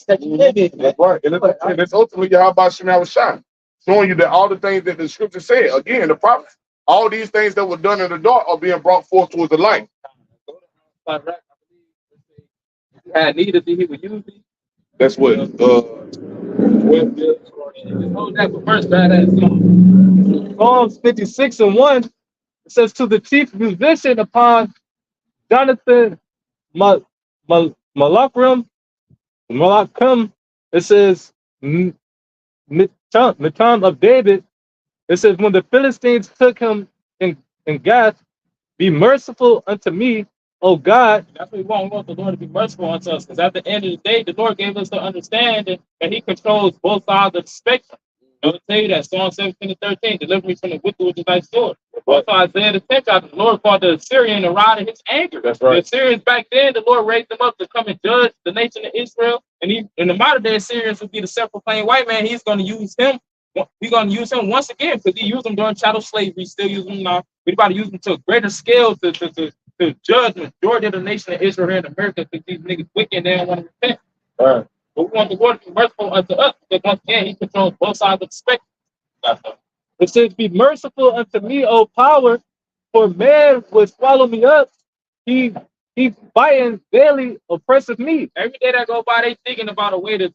that you live in. That's right. And it's ultimately YAHAWASHI, showing you that all the things that the scripture said, again, the prophets, all these things that were done in the dark are being brought forth towards the light. Had need of thee, he would use thee. That's what. Psalms 56:1. It says, to the chief musician upon Jonathan Malachim, it says, Mitam of David. It says, when the Philistines took him in Gath, be merciful unto me, O God. That's what we want. We want the Lord to be merciful unto us. Because at the end of the day, the Lord gave us the understanding that he controls both sides of the spectrum. I will tell you that. Psalm 17:13, deliver me from the wicked with thy sword. Also Isaiah the 10th chapter, the Lord called the Assyrian a rod in his anger. That's right. The Assyrians back then, the Lord raised them up to come and judge the nation of Israel. And in the modern day Assyrians would be the self-proclaimed white man. He's going to use him. We're going to use him once again because he used them during chattel slavery. Still using them now. We're about to use them to a greater scale to judge the majority of the nation of Israel here in America because these niggas wicked and they don't want to repent. Right. But we want the Lord to be merciful unto us because once again, he controls both sides of the spectrum. It says, be merciful unto me, O power, for man would swallow me up. He fighting daily oppressive me. Every day that go by, they thinking about a way to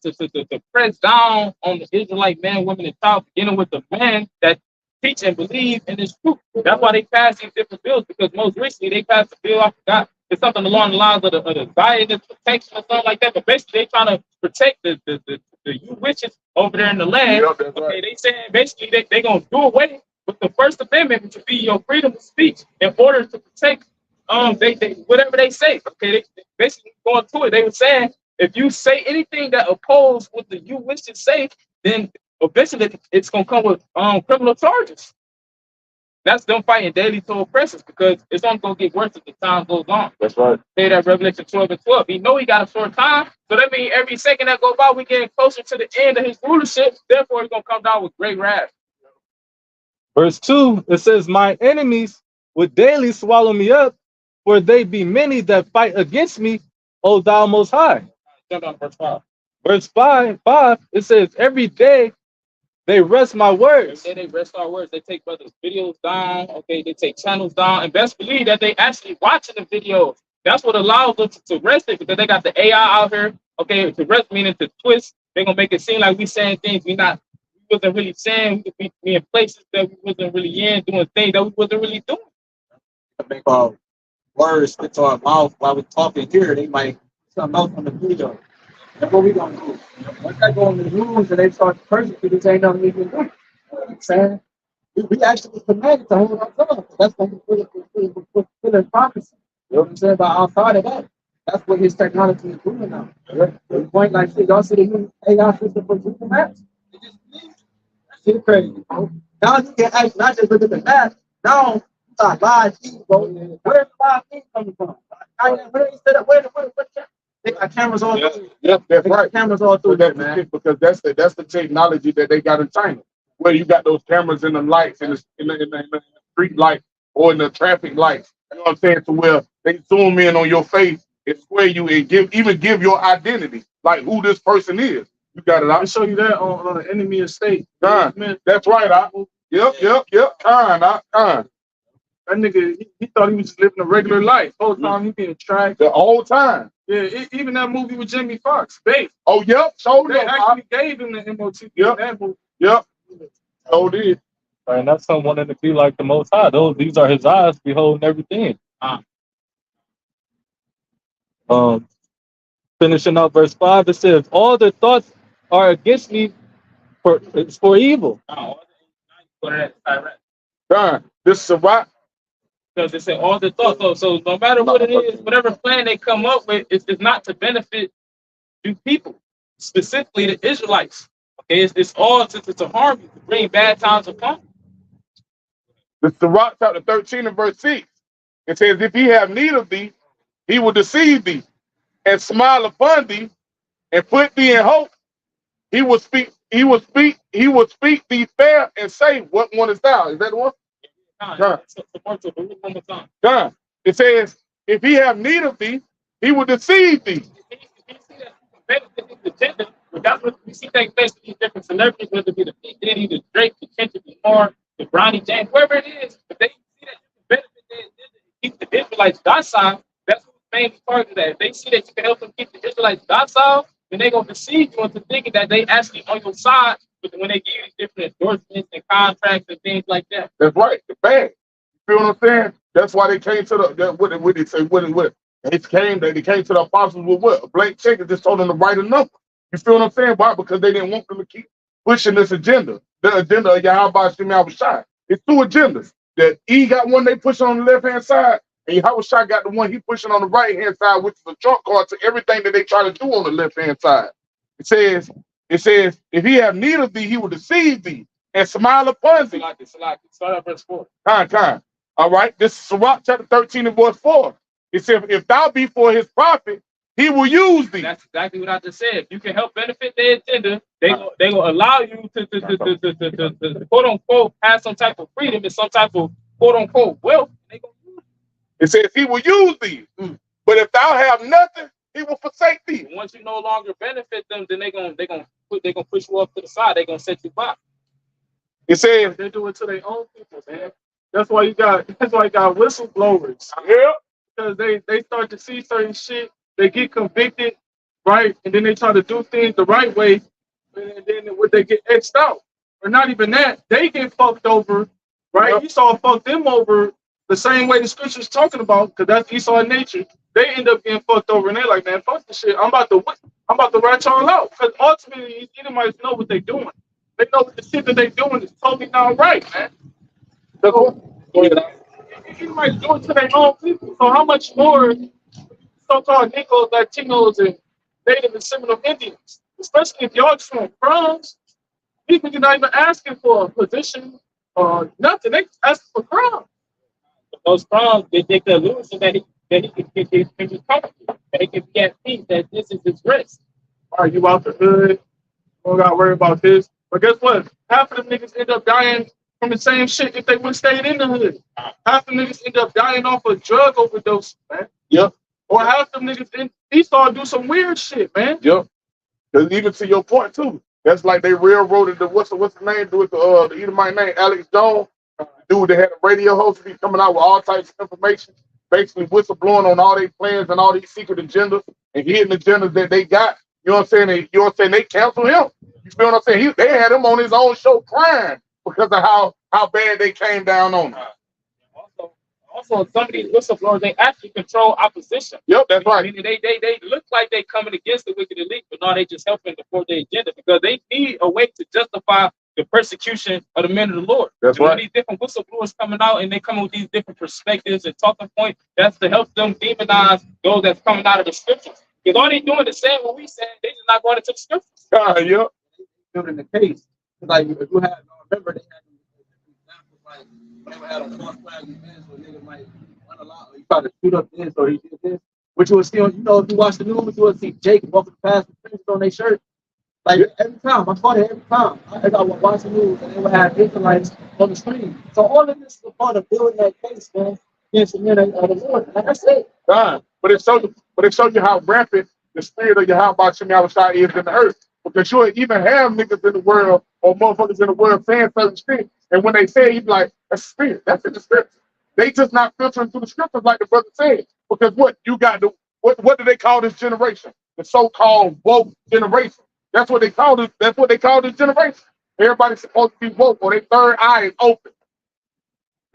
press down on the Israelite men, women, and child, beginning with the men that teach and believe in this truth. That's why they pass these different bills, because most recently they passed a bill, I forgot, it's something along the lines of the Zionist protection or something like that. But basically they trying to protect the you witches over there in the land. Yep, that's okay, right. they saying basically they gonna do away with the First Amendment, which would be your freedom of speech, in order to protect they whatever they say. Okay, they basically going to it. They were saying if you say anything that oppose what the you wishes say, then eventually it's gonna come with criminal charges. That's them fighting daily to oppressors because it's only gonna get worse as the time goes on. That's right. Say that Revelation 12 and 12. He know he got a short time, so that means every second that go by, we getting closer to the end of his rulership. Therefore, he's gonna come down with great wrath. Verse 2, it says, my enemies would daily swallow me up, for they be many that fight against me, O thou most high. Jump on verse 5. Verse 5, it says, every day they rest my words. Every day they rest our words. They take brothers' videos down. Okay, they take channels down, and best believe that they actually watching the videos. That's what allows them to rest it because they got the AI out here. Okay, to rest meaning to twist. They're gonna make it seem like we saying things we wasn't really saying. We could be in places that we wasn't really in, doing things that we wasn't really doing. Make our words stick to our mouth while we're talking here. They might something else on the video. That's what we gonna do. Once I go on the news and they start persecute, this ain't nothing we can do. You know what I'm saying? We actually commanded to hold our tongue. That's what we fulfill prophecy. You know what I'm saying? But outside of that, that's what his technology is doing now. The point like shit, y'all see the new AI system for Google Maps? It just that shit crazy, bro. Now you can actually not just look at the map. Now you got live feed, bro. Where's the live feed coming from? Where you set up? Where they got cameras all through. Yep, that's right. Cameras all through there, man. Because that's the technology that they got in China, where you got those cameras in the lights in the street lights or in the traffic lights. You know what I'm saying? To where they zoom in on your face and square you and give your identity, like who this person is. You got it. I'll show you that on Enemy of State. That's right. Yep. Kind. That nigga, he thought he was just living a regular life. Whole time he being tracked. The whole time. Yeah, even that movie with Jamie Foxx, Bait. Oh, yep. So They actually gave him the MOT. Yep. That movie. Yep. So did. And that's him wanting to be like the most high. These are his eyes beholding everything. Finishing up verse 5, it says, all their thoughts are against me for evil. This is a rock. Because they say all the thoughts. So no matter what it is, whatever plan they come up with, it's not to benefit you people, specifically the Israelites. Okay, it's all to harm you, to bring bad times upon you. This is the rock, chapter 13 and verse 6. It says, if he have need of thee, he will deceive thee and smile upon thee and put thee in hope. He will speak thee fair and say, what one is thou? Is that the one? Done. It says, if he have need of thee, he will deceive thee. That's what we see take place with these different celebrities, whether it be the P. Diddy, the Drake, the Kendrick Lamar, the Bronny James, whoever it is, but they see that you can benefit their agenda, keep the Israelites docile. That's what the main part of that. If they see that you can help them keep the Israelites docile, then they're gonna deceive you into thinking that they actually on your side when they give you these different endorsements and contracts and things like that. That's right. The bag. You feel what I'm saying? That's why they came to what they say, what. They came to the apostles with what? A blank check and just told them to write a number. You feel what I'm saying? Why? Because they didn't want them to keep pushing this agenda. The agenda of YAHWASHI. It's two agendas. That E got one they pushing on the left-hand side, and YAHWASHI got the one he pushing on the right-hand side, which is a trump card to everything that they try to do on the left-hand side. It says, if he have need of thee, he will deceive thee and smile upon thee. Start at verse 4. Kind. All right. This is Sirach chapter 13 and verse 4. It says, if thou be for his prophet, he will use thee. That's exactly what I just said. If you can help benefit their agenda, they will allow you to quote unquote have some type of freedom and some type of quote unquote wealth. They gonna use it says he will use thee. But if thou have nothing, he will forsake thee. Once you no longer benefit them, then they gonna push you up to the side. They're gonna set you back. It says They do it to their own people, man. That's why you got whistleblowers. Yeah. Because they start to see certain shit, they get convicted, right? And then they try to do things the right way, and then when they get X'd out. Or not even that, they get fucked over, right? Yep. Esau fucked them over the same way the scripture's talking about, because that's Esau in nature. They end up getting fucked over, and they're like, man, fuck this shit. I'm about to rat y'all out. Because ultimately, these Edomites know what they're doing. They know that the shit that they're doing is totally not right, man. So, Edomites do it to their own people. So how much more so-called Negroes, Latinos, and Native and Seminole Indians, especially if y'all just want crumbs, people you're not even asking for a position, nothing. They ask for crime. Those crimes, they could lose so that he can be comfortable, that he can be at peace, that this is his rest. All right, you out the hood. Don't got to worry about this. But guess what? Half of them niggas end up dying from the same shit if they would have stayed in the hood. Half of them niggas end up dying off a drug overdose, man. Yep. Or half them niggas, he started doing some weird shit, man. Yep. Because even to your point too, that's like they railroaded the what's the name? Do it the Edomite name, Alex Jones, dude that had a radio host be coming out with all types of information, basically whistleblowing on all their plans and all these secret agendas and hidden agendas that they got. You know what I'm saying? You know what I'm saying? They canceled him. You feel what I'm saying? They had him on his own show crying because of how bad they came down on him. Also, some of these whistleblowers, they actually control opposition. Yep, that's right. Meaning they look like they coming against the wicked elite, but no, they just helping to support their agenda because they need a way to justify the persecution of the men of the Lord. That's and right. These different whistleblowers coming out and they come with these different perspectives and talking points, that's to help them demonize those that's coming out of the scriptures. Because all they doing is saying what we said, they just not going into the scriptures. Yep. Building the case. Like if you have, remember they had examples like when they had a false flag event, so nigga might run a lot, or he tried to shoot up this, or he did this, which you will see on, you know, if you watch the news, you will see Jake walking past the fence on their shirt. Like every time, I caught it every time. I got watch the news and they would have Israelites on the screen. So all of this is a part of building that case, man, against the men of the Lord. And that's it. But it shows you how rampant the spirit of YAHWASHI is in the earth. Because you'll even have niggas in the world or motherfuckers in the world saying certain shit. And when they say it, you be like, that's spirit. That's in the scripture. They just not filtering through the scriptures like the brother said. Because what you got to, what do they call this generation? The so-called woke generation. That's what they call this. That's what they call this generation. Everybody's supposed to be woke or their third eye is open.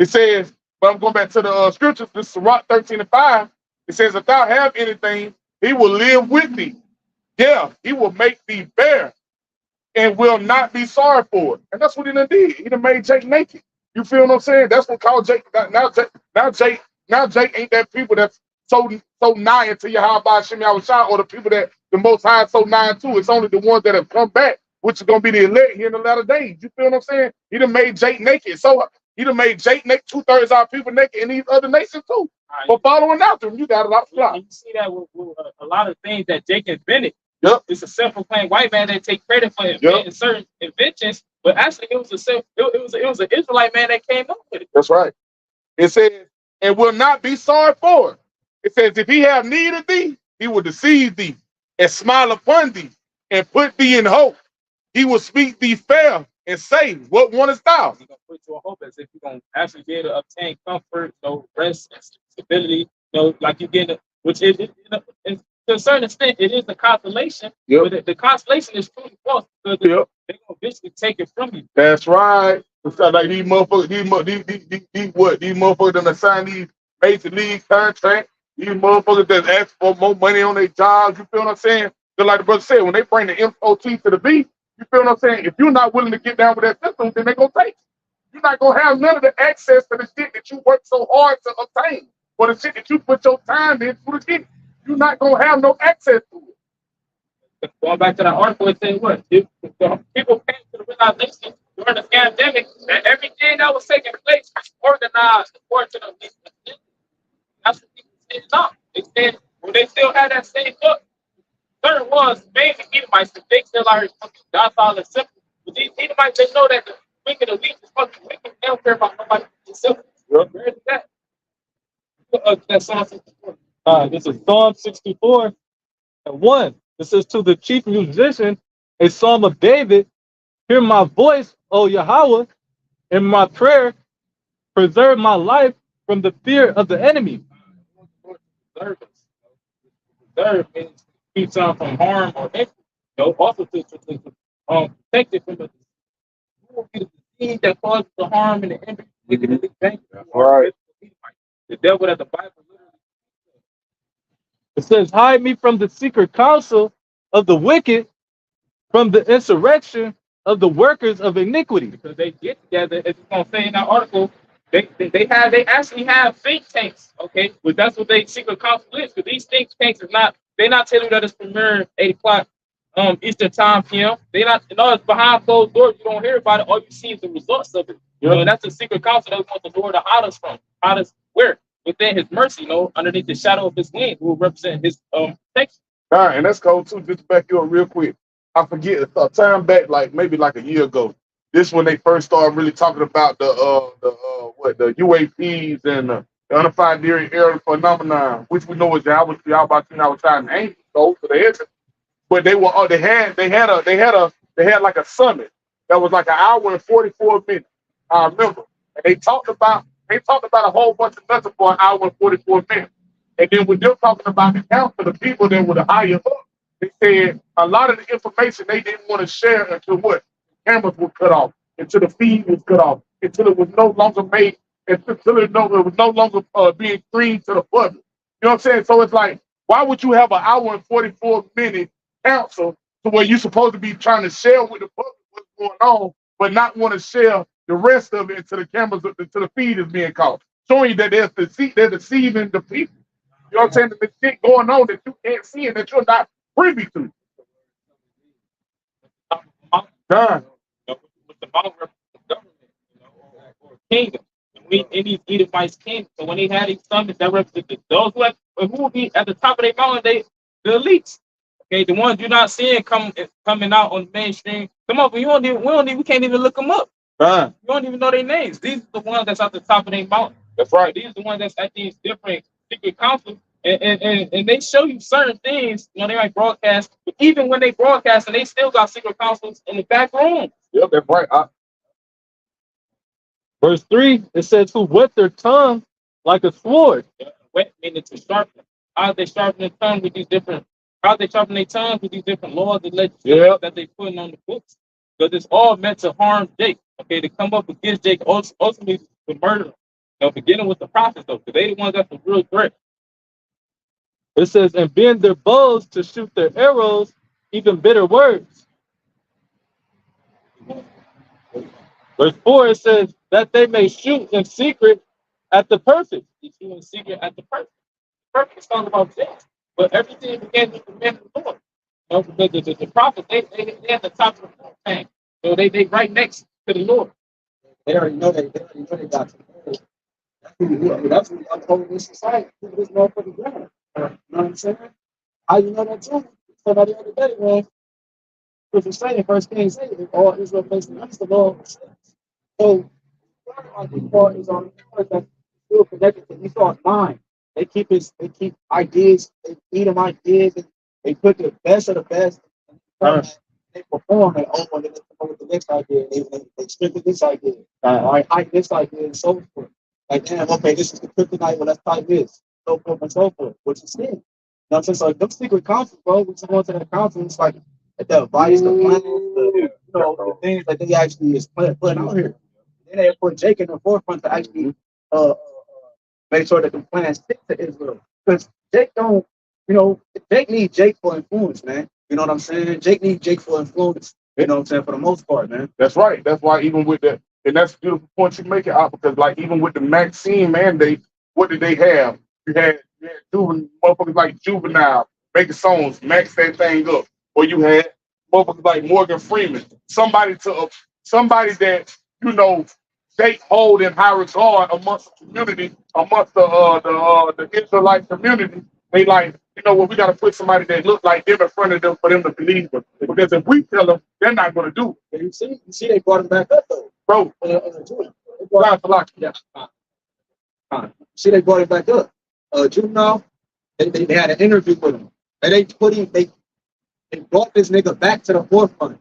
It says, but I'm going back to the scriptures. This is Sirach 13:5. It says, if thou have anything, he will live with thee. Yeah, he will make thee bare and will not be sorry for it. And that's what he done did. He done made Jake naked. You feel what I'm saying? That's what called Jake. Now Jake ain't that people that's so nigh into YAHWASHI or the people that the Most High is so nigh to. It's only the ones that have come back, which is gonna be the elect here in the latter days. You feel what I'm saying? He done made Jake naked. So he done made Jake naked, 2/3 of our people naked in these other nations too. For following after him, you got it out the block. You see that with a lot of things that Jake invented. Yep. It's a self-proclaimed white man that take credit for inventing certain inventions, but actually it was an Israelite man that came up with it. That's right. It says, and will not be sorry for it. It says, if he have need of thee, he will deceive thee and smile upon thee and put thee in hope. He will speak thee fair and say, what wanest thou? He's gonna put you in hope as if you're gonna actually be able to obtain comfort, rest, and stability, like you get, which is to a certain extent, it is a consolation, but the consolation is truly false because they're going to eventually take it from you. That's right. It's like these motherfuckers, these motherfuckers that assign these major league contracts, these motherfuckers that ask for more money on their jobs, you feel what I'm saying? Just like the brother said, when they bring the MOT to the B, you feel what I'm saying? If you're not willing to get down with that system, then they're going to take it. You're not going to have none of the access to the shit that you work so hard to obtain, or the shit that you put your time in to get. You're not gonna have no access to it. Going back to that article, it said what? If the people came to the realization during the pandemic that everything that was taking place was organized according to the. That's what people said. No, they said when they still had that same book. Certain ones, mainly Edomites, they still are docile and simple. But these Edomites, they know that the wicked elite is fucking wicked. They don't care about nobody. It's simple. Where is that? That's awesome. This is Psalm 64:1. It says, to the chief musician, a psalm of David, hear my voice, O Yahweh, in my prayer, preserve my life from the fear of the enemy. Preserve means keep some from harm or injury. Also to protect it from the disease that causes the harm and the injury. Right. The devil that the Bible literally. It says, hide me from the secret counsel of the wicked, from the insurrection of the workers of iniquity. Because they get together, as it's going to say in that article, they actually have think tanks, okay? But that's what they secret counsel is. Because these think tanks they're not telling you that it's premiering 8 o'clock Eastern Time PM. They not, you know, it's behind closed doors. You don't hear about it. All you see is the results of it. You know, and that's a secret counsel that we want the Lord to hide us from. Hide us where? Within His mercy. You know, underneath the shadow of His wing, who will represent His protection. All right, and that's cool too. Just to back you up real quick. I forget a time back, like maybe like a year ago. This when they first started really talking about the UAPs and the unidentified aerial phenomenon, which we know is Yahawah and angels, so for the heaven. But they were they had like a summit that was like an hour and 44 minutes. I remember, and they talked about a whole bunch of nothing for an hour and 44 minutes. And then when they're talking about the council, the people that were the higher up, they said a lot of the information they didn't want to share until what? The cameras were cut off, until the feed was cut off, until it was no longer made, until it was no longer being streamed to the public. You know what I'm saying? So it's like, why would you have an hour and 44-minute council to where you're supposed to be trying to share with the public what's going on, but not want to share the rest of it until the cameras, until the feed is being caught, showing you that they're deceiving the people. You know what I'm saying? There's shit going on that you can't see and that you're not privy to. Done. With the power of the government, you know, or kingdom. And we in these Edomites kingdom. So when they had these summits that represented those who will be at the top of their mountain, the elites. Okay, the ones you're not seeing coming out on the mainstream. Come on, we can't even look them up. Done. You don't even know their names. These are the ones that's at the top of their mountain. That's right. These are the ones that's at these different secret councils. And they show you certain things, you know, they might broadcast, but even when they broadcast, and they still got secret councils in the back room. Yep, that's right. Verse 3, it says, who whet their tongue like a sword. Wet meaning to sharpen. How they sharpen their tongue with these different, how they sharpen their tongues with these different laws and legislation that they putting on the books. Because it's all meant to harm Jake. Okay, to come up against Jake, ultimately to murder him. You know, beginning with the prophets though, because they the ones that's the real threat. It says, and bend their bows to shoot their arrows, even bitter words. Verse 4, it says, that they may shoot in secret at the perfect. They shoot in secret at the perfect. The perfect is talking about Jake. But everything began with the men of the Lord. You know, because the prophets, they at the top of the food chain. So they right next to the Lord. They already know they got to. That's what I'm told this society. This motherfucker ground. You know what I'm saying? How you know that too? Somebody the other day, man. What you're saying, first Kings 8, all Israel facing against the Lord. So, Esau is on the that still connected to Esau's mind. They keep ideas, they feed them ideas, and they put the best of the best. They perform and and then they come up with the next idea. They strengthen this idea. Or hype this idea and so forth. Like, damn, okay, this is the kryptonite, well, let's type this. So forth and so forth. What you see. You know what I'm saying? So, them secret councils, bro, we just go into that council, it's like the advice, the plans, the things that they actually is putting out here. Then they put Jake in the forefront to actually make sure that the plans stick to Israel. Because Jake don't, Jake needs Jake for influence, man. You know what I'm saying? Jake needs Jake for influence. You know what I'm saying? For the most part, man. That's right. That's why even with that, and that's a beautiful point you make it out, because like even with the Maxine mandate, what did they have? You had motherfuckers like Juvenile making songs, max that thing up. Or you had motherfuckers like Morgan Freeman, somebody that they hold in high regard amongst the community, amongst the Israelite community. They like, we got to put somebody that look like them in front of them for them to believe them. Because if we tell them, they're not going to do it. You see, they brought him back up though, bro. See, they brought him back up. Juvenile, they had an interview with him, and they brought this nigga back to the forefront.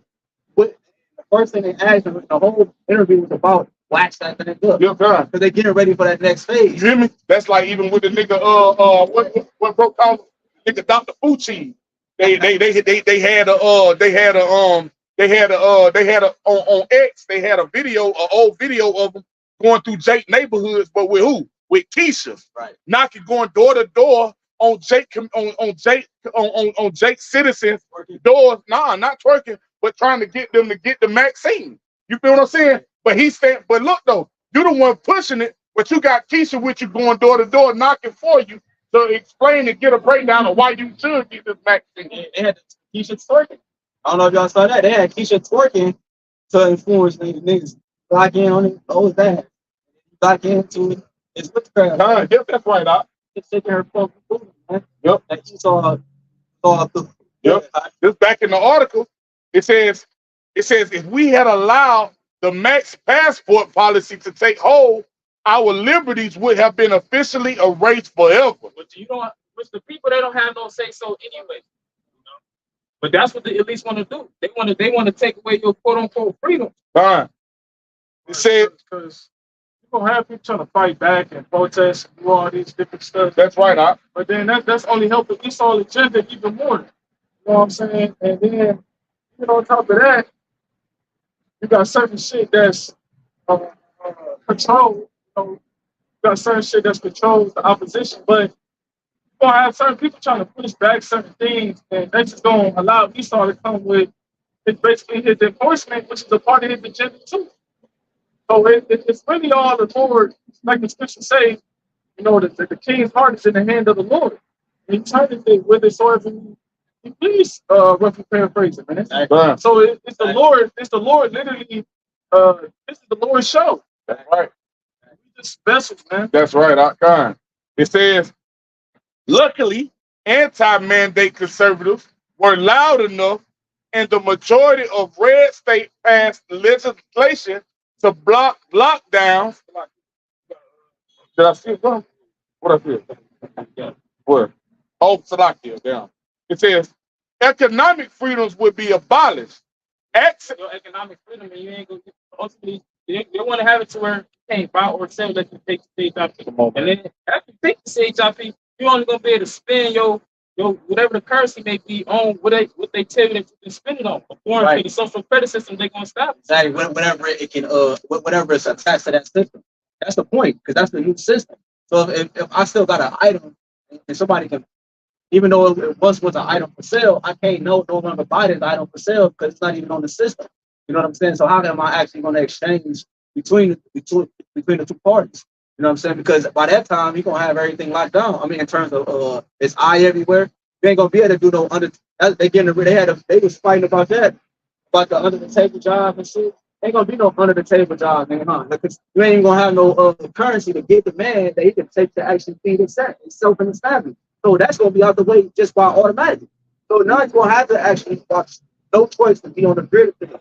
But the first thing they asked him, the whole interview was about wax that nigga up. Because they're getting ready for that next phase. You hear me? That's like even with the nigga, what broke out? Nigga Dr. Fucci. They had on X, they had an old video of them going through Jake neighborhoods, but with who? With Keisha. Right. Knocking, going door to door on Jake citizens doors. Nah, not twerking, but trying to get them to get the Maxine. You feel what I'm saying? But but look though, you the one pushing it, but you got Keisha with you going door to door knocking for you to explain and get a breakdown of why you should get this Maxine. They had Keisha twerking. I don't know if y'all saw that. They had Keisha twerking to influence niggas lock in on it. Oh, that lock into it. It's witchcraft. Yep, that's right, Doc. It's taking her fucking booty, man. Yep. That you saw through. Yep. Just back in the article, it says if we had allowed the max passport policy to take hold, our liberties would have been officially erased forever. But you don't. Which the people, they don't have no say so anyway. You know? But that's what the elites want to do. They want to take away your quote unquote freedom. Fine. It said, because you're gonna have people trying to fight back and protest and do all these different stuff. that's right, Doc. But then that's only helping Esau agenda even more. You know what I'm saying? And then, on top of that, you got certain shit that's controlled. You got certain shit that's controls the opposition, but you're gonna have certain people trying to push back certain things, and they just gonna allow Esau to come with basically his enforcement, which is a part of his agenda too. So it's really all the Lord, like the scripture say, the king's heart is in the hand of the Lord. And he turneth it whithersoever he please, roughly paraphrasing, man. Fine. So it's the Lord literally, this is the Lord's show. That's right. We just vessels, man. That's right, Doc. Fine. It says, luckily, anti-mandate conservatives were loud enough, and the majority of red state passed legislation to block lockdowns. Did I see it? What I see? Where? Oh, Salakia, down. It says economic freedoms would be abolished. Your economic freedom, and you ain't gonna get ultimately. They want to have it to where you can't buy or sell that you take the CHIP. And then after you take the CHIP, you're only gonna be able to spend your whatever the currency may be on what they tell you that you can spend it on. According to the social credit system, they're gonna stop it. Exactly. Whatever it can, whatever is attached to that system. That's the point, because that's the new system. So if I still got an item, and somebody can, even though it once was an item for sale, I can't no longer buy this item for sale because it's not even on the system. You know what I'm saying? So how am I actually going to exchange between the two parties? You know what I'm saying? Because by that time you're gonna have everything locked down. I mean, in terms of it's eye everywhere. You ain't gonna be able to do no under. They was fighting about that, about the under the table job and shit. Ain't gonna be no under the table job, man. Huh? Because you ain't even gonna have no currency to give the man that he can take to actually feed himself and his family. So that's gonna be out the way just by automatic. So now he's gonna have to actually no choice to be on the grid of things.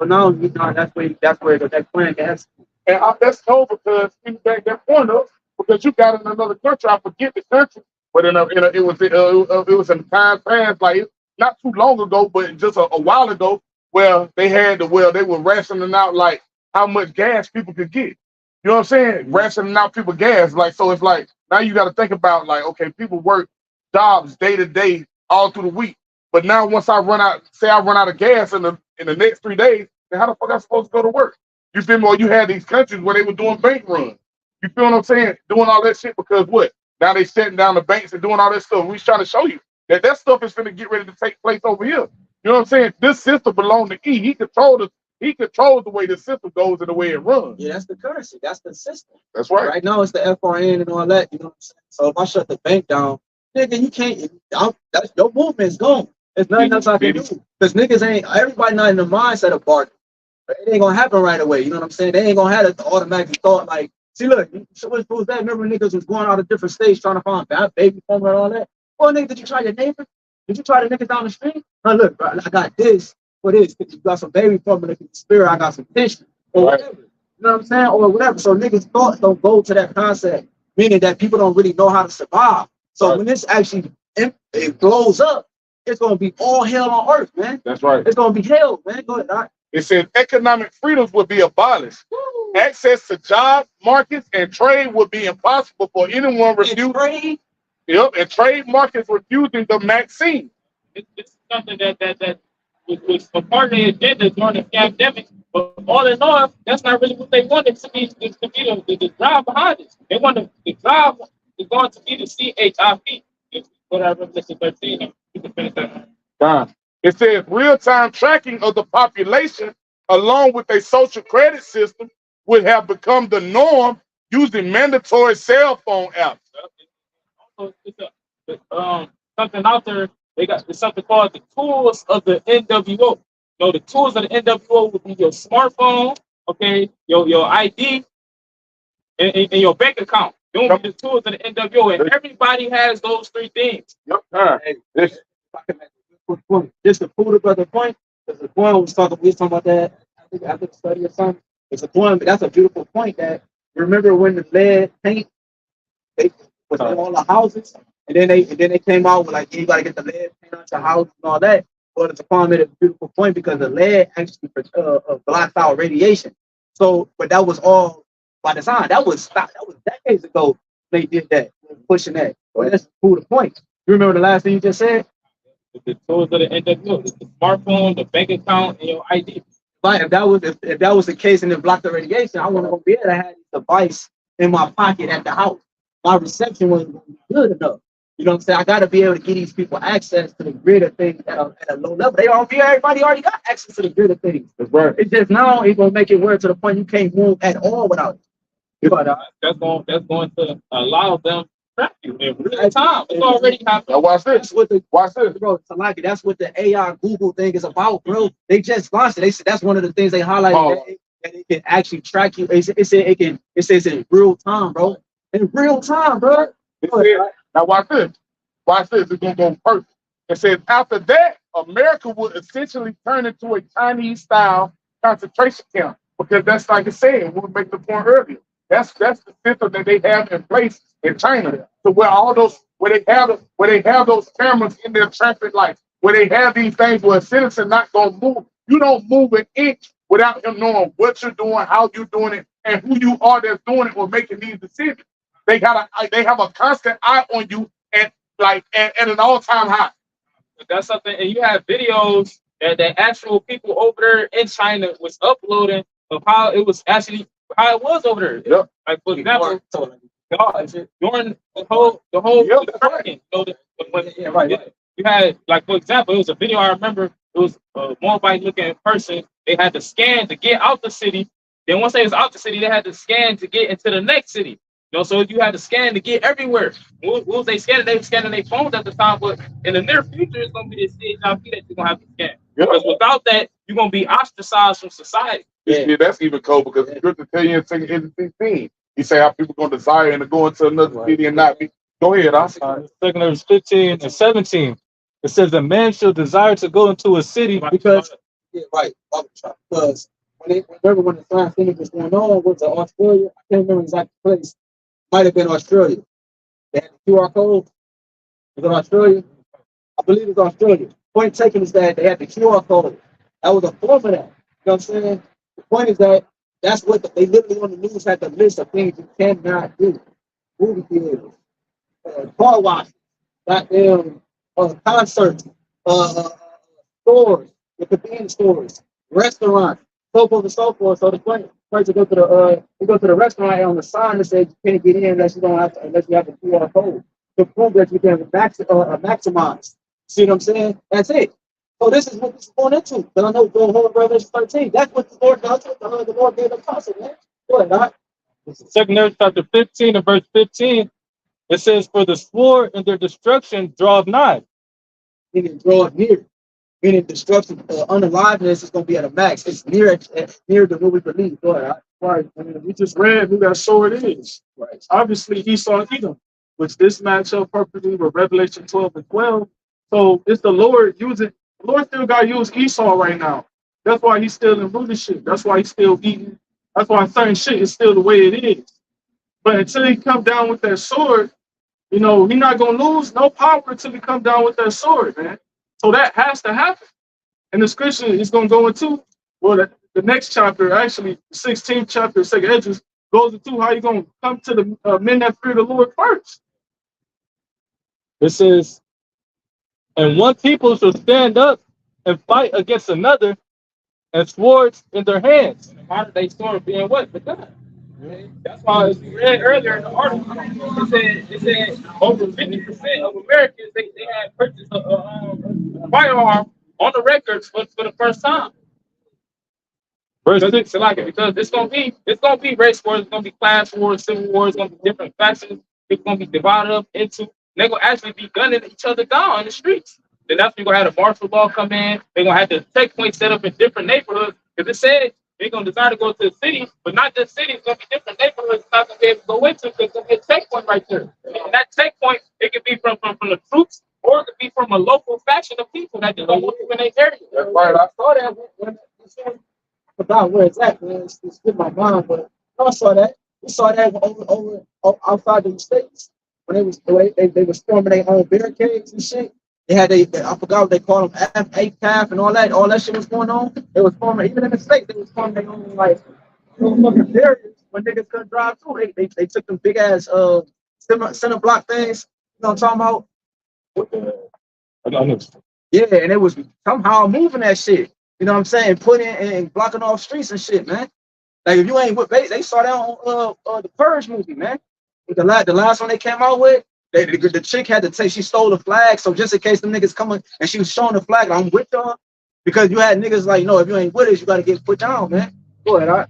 So now that's where the next plan can happen. And that's cold because people back that point up because you got in another country. I forget the country, but it was in the time past, like not too long ago, but just a while ago, where they were rationing out like how much gas people could get. You know what I'm saying? Rationing out people gas, like so. It's like now you got to think about like, okay, people work jobs day to day all through the week, but now once I run out of gas in the next 3 days, then how the fuck am I supposed to go to work? You feel me? Or you had these countries where they were doing bank runs. You feel what I'm saying? Doing all that shit because what? Now they shutting down the banks and doing all that stuff. We trying to show you that stuff is going to get ready to take place over here. You know what I'm saying? This system belongs to E. He controls the way the system goes and the way it runs. Yeah, that's the currency. That's the system. That's right. Right now it's the FRN and all that. You know what I'm saying? So if I shut the bank down, nigga, you can't. That's your movement's gone. There's nothing else I can do because niggas ain't. Everybody not in the mindset of bargaining. It ain't gonna happen right away. You know what I'm saying? They ain't gonna have the automatic thought like, see, look, what was that? Remember niggas was going out of different states trying to find baby formula and all that? Well, nigga, did you try your neighbor? Did you try the niggas down the street? No, look, bro, I got this for this. You got some baby formula in the spirit. I got some tension or whatever. You know what I'm saying? Or whatever. So niggas' thoughts don't go to that concept, meaning that people don't really know how to survive. So when this actually it blows up, it's gonna be all hell on earth, man. That's right. It's gonna be hell, man. Go ahead. All right. It says economic freedoms would be abolished. Woo. Access to job markets and trade would be impossible for anyone refusing. Yep, and trade markets refusing the vaccine. It's something that was a part of the agenda during the pandemic. But all in all, that's not really what they wanted to be the drive behind it. They wanted the drive is going to be the CHIP. Whatever, Mr. 13. You can finish that. Fine. It says real-time tracking of the population along with a social credit system would have become the norm using mandatory cell phone apps. Also, it's something out there They got it's something called the tools of the NWO. So the tools of the NWO would be your smartphone, okay, your ID, and your bank account. Those be the tools of the NWO, and everybody has those three things. Yep. Hey, just to prove the brother point, because the point we was talking about that I think after the study or something. It's a point, that's a beautiful point that remember when the lead paint they was in all the houses, and then they came out with like you gotta get the lead paint out your house and all that. But it's a point made a beautiful point because the lead actually blocks out radiation. So, but that was all by design. That was decades ago they did that, pushing that. So that's to prove the point. You remember the last thing you just said? The tools of the NWO, the smartphone, the bank account, and your ID. But if that was the case and it blocked the radiation, I want to be able to have this device in my pocket at the house. My reception wasn't good enough. You know what I'm saying? I got to be able to give these people access to the grid of things at a low level. Everybody already got access to the grid of things. That's right. It's just now it's gonna make it work to the point you can't move at all without it. But That's going to allow them to track you in real time. It's already happening. Now watch that's this. what the Watch this. bro, Salaki, that's what the AI Google thing is about, bro. They just launched it. They said that's one of the things they highlighted that it can actually track you. It says in real time, bro. In real time, bro. Now watch this. Watch this. It's gonna go perfect. It says after that, America would essentially turn into a Chinese-style concentration camp because that's like I said. We'll make the point earlier. That's the system that they have in place in China. So where they have those cameras in their traffic lights, where they have these things where a citizen not gonna move. You don't move an inch without him knowing what you're doing, how you're doing it, and who you are that's doing it or making these decisions. They have a constant eye on you and at an all-time high. That's something, and you have videos that actual people over there in China was uploading of how it was over there. Yep. Like for example, during the whole tracking. You had like for example, it was a video I remember. It was a Moabite looking person. They had to scan to get out the city. Then once they was out the city, they had to scan to get into the next city. So you had to scan to get everywhere. What was they scanning? They were scanning their phones at the time, but in the near future, it's gonna be this CHIP that you're gonna have to scan. Because without that, you're gonna be ostracized from society. Yeah, that's even cold because it's good to tell you in 16. He say how people gonna desire and to go into another city and not be. Go ahead, Second verse 15 and 17. It says a man shall desire to go into a city because because remember when the science thing was going on, was it Australia? I can't remember exact place. Might have been Australia. They had the QR code. Was it Australia? I believe it's Australia. Point taken is that they had the QR code. That was a form of that. You know what I'm saying? The point is that that's what they literally on the news had the list of things you cannot do. Movie theaters, car washes, goddamn concerts, stores, the convenience stores, restaurants, so forth and so forth. So the point to go to the restaurant and on the sign that says you can't get in unless you have a QR code to prove that you can maximize. See what I'm saying? That's it. So this is what this is going into. But I know the whole Revelation 13. That's what the Lord does. The Lord gave them counsel, man. Go ahead, right? Second Ezra chapter 15 and verse 15. It says, for the sword and their destruction draweth nigh. Meaning draw near. Meaning destruction, unaliveness is going to be at a max. It's near to what we believe. Go ahead. Right. I mean, we just read who that sword is. Right. Obviously, Esau and Edom, which this match up perfectly with Revelation 12 and 12. So it's the Lord using. The Lord still got to use Esau right now. That's why he's still in rulership. That's why he's still eating. That's why certain shit is still the way it is. But until he come down with that sword, he's not going to lose no power until he come down with that sword, man. So that has to happen. And the scripture is going to go into, well, the next chapter, actually, the 16th chapter, 2nd Esdras, goes into how you're going to come to the men that fear the Lord first. It says, and one people shall stand up and fight against another, and swords in their hands. Modern day sword being what? The gun. That's why, as we read earlier in the article, it said over 50% of Americans they had purchased a firearm on the records for the first time. Verse 6. Because it's gonna be race wars, it's gonna be class wars, civil wars, it's gonna be different factions. It's gonna be divided up into. They're gonna actually be gunning each other down in the streets. then that's when you're gonna have the martial law come in. They're gonna have the checkpoints set up in different neighborhoods because it said they're gonna desire to go to the city, but not just cities. It's gonna be different neighborhoods you're not gonna be able to go into because there's gonna be a checkpoint right there. And that checkpoint, it could be from the troops or it could be from a local faction of people that they don't want to in their area. That's right. I saw that when I forgot where it's at, man. It's in my mind, but I saw that. We saw that over outside the states when they was forming their own barricades and shit. They had I forgot what they called them, ACAF and all that shit was going on. They was forming, even in the states, they was forming their own like little fucking barriers when niggas couldn't drive through. They took them big ass center block things. You know what I'm talking about? Yeah, and it was somehow moving that shit. You know what I'm saying? Putting and blocking off streets and shit, man. Like if you ain't with, they saw that on the Purge movie, man. The last one they came out with, the chick had to take, she stole the flag, so just in case them niggas coming and she was showing the flag, I'm with y'all, because you had niggas like, no, if you ain't with us, you gotta get put down, man. Go ahead, all right.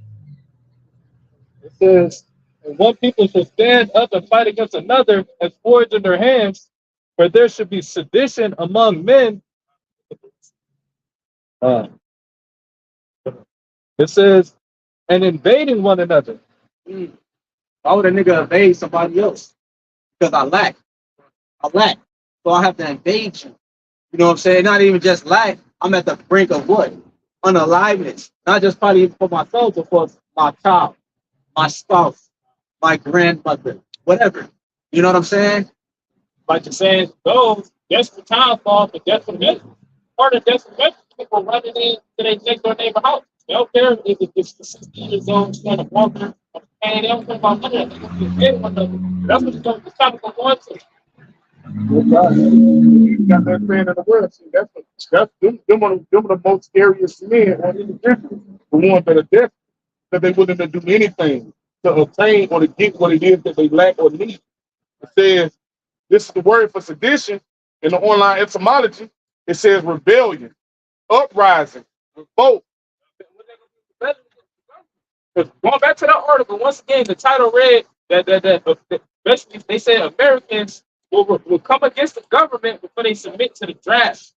It says, and one people shall stand up and fight against another and forge in their hands, for there should be sedition among men. It says, and invading one another. Why would a nigga invade somebody else? Because I lack. So I have to invade you. You know what I'm saying? Not even just lack. I'm at the brink of what? Unaliveness. Not just probably for myself, but for my child, my spouse, my grandmother, whatever. You know what I'm saying? Like you're saying, those desperate times fall for desperate measures. Part of desperate measures, people running in to their next door neighbor house. They don't care if it's the 16 years old, trying to walk in, and they don't care about money. That's what the topic of going to. You got that man in the world. See, that's them are the most scariest men on individuals. The ones that are desperate, that they willing to do anything to obtain or to get what it is that they lack or need. It says, this is the word for sedition in the online etymology. It says rebellion, uprising, revolt. Going back to that article, once again, the title read that basically they said Americans will come against the government before they submit to the draft.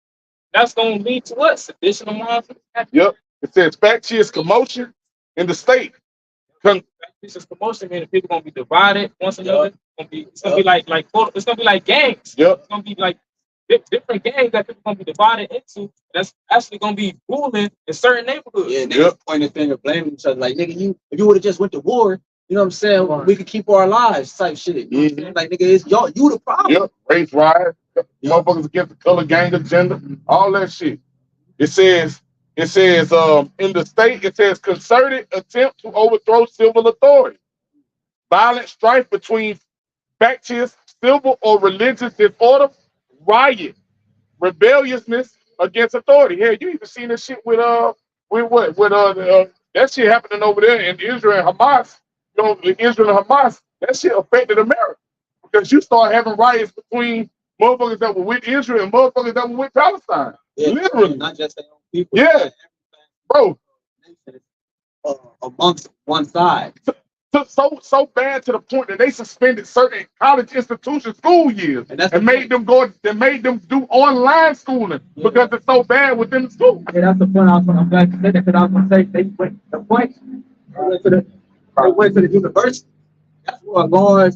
That's going to lead to what? Sedition among people. Yep. It says factious commotion in the state. Factious commotion means people going to be divided once another. It's going to be like it's going to be like gangs. Yep. It's going to be like different gangs that people going to be divided into. That's actually going to be ruling in certain neighborhoods. Yeah, niggas pointing finger, blaming each other. Like, nigga, if you would have just went to war, you know what I'm saying? We could keep our lives, type shit. You know what I'm saying? Like, nigga, it's you the problem. Yep. Race riot, motherfuckers against the color gang agenda, all that shit. It says in the state, it says concerted attempt to overthrow civil authority, violent strife between factious, civil or religious disorder, riot, rebelliousness against authority. Hell, you even seen this shit with that shit happening over there in Israel and Hamas. You know, Israel and Hamas, that shit affected America because you start having riots between motherfuckers that were with Israel and motherfuckers that were with Palestine. Yeah, literally, not just their own people. Yeah, bro. Amongst one side. So bad to the point that they suspended certain college institutions school years and made them do online schooling because it's so bad within the school. Yeah, that's the point I'm glad you said that, because I was gonna say they went to the university. That's where a large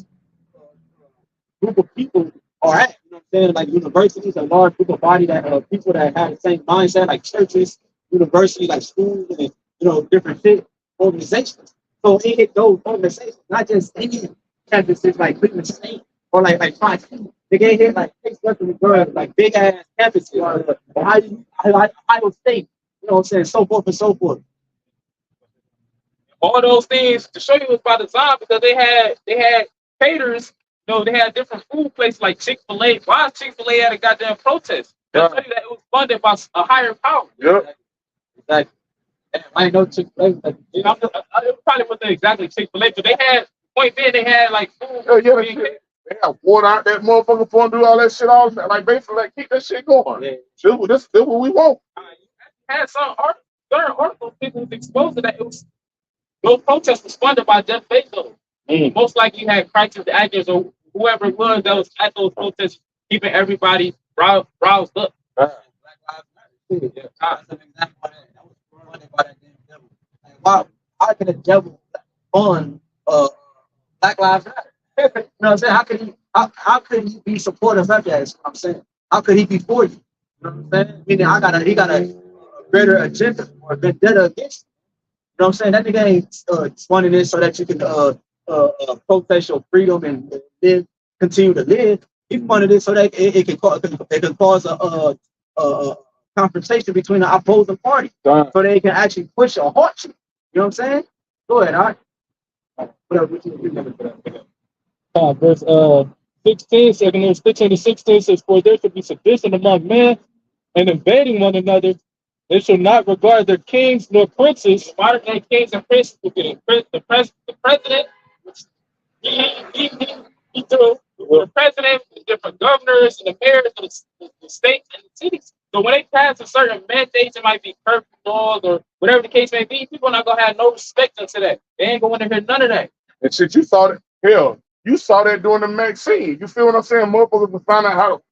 group of people are at. You know what I'm saying? Like universities, a large group of body that people that have the same mindset, like churches, universities, like schools, and different shit organizations. So it hit those organizations, not just any campuses like Cleveland State or like Fox. They get hit like like big ass campuses, Ohio State, you know what I'm saying, so forth and so forth. All those things to show you was by design because they had caterers, they had different food places like Chick-fil-A. Why is Chick-fil-A at a goddamn protest? They'll tell you that it was funded by a higher power. Yep. Exactly. I ain't no Chick-fil-A. It probably wasn't exactly Chick-fil-A, but they had like food. They have water out that motherfucker for them, do all that shit, like basically like keep that shit going. Yeah. This is what we want. Had certain articles people was exposed to that it was those protests was funded by Jeff Bezos. Most likely you had crisis actors or whoever it was that was at those protests keeping everybody roused up. Black Lives Matter. Yeah, that's an example of that. That was funded by that damn devil. Like, why? How can a devil fund Black Lives Matter? You know what I'm saying? How could he be supportive of that? Is what I'm saying. How could he be for you? You know what I'm saying? Meaning he got a greater agenda or vendetta against you. You know what I'm saying? That nigga ain't funding this so that you can protest your freedom and live, continue to live. He funded it so that it can cause a confrontation between the opposing party, so they can actually push or haunt you. You know what I'm saying? Go ahead, all right. Whatever. Verse 16, 15 to 16 says, "For there should be sedition among men, and invading one another. They shall not regard their kings nor princes." Modern day kings and princes will get the president, which he do. The president, the different governors, and the mayors of the states and the cities. So when they pass a certain mandates, it might be curfew laws or whatever the case may be, people are not gonna have no respect into that. They ain't gonna want to hear none of that. And shit, you saw that. Hell, you saw that during the vaccine. You feel what I'm saying? Motherfuckers will find out how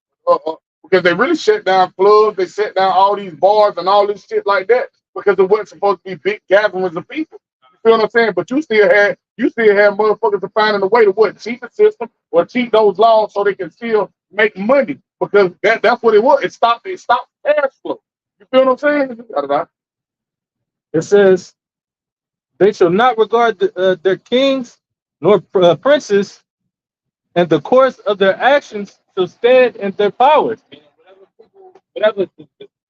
because they really shut down clubs, they shut down all these bars and all this shit like that because it wasn't supposed to be big gatherings of people. You feel what I'm saying? But you still had motherfuckers to finding a way to what, cheat the system or cheat those laws so they can still make money because that's what it was. It stopped cash flow. You feel what I'm saying? It says, "They shall not regard their kings nor princes, and the course of their actions shall stand in their powers." Whatever the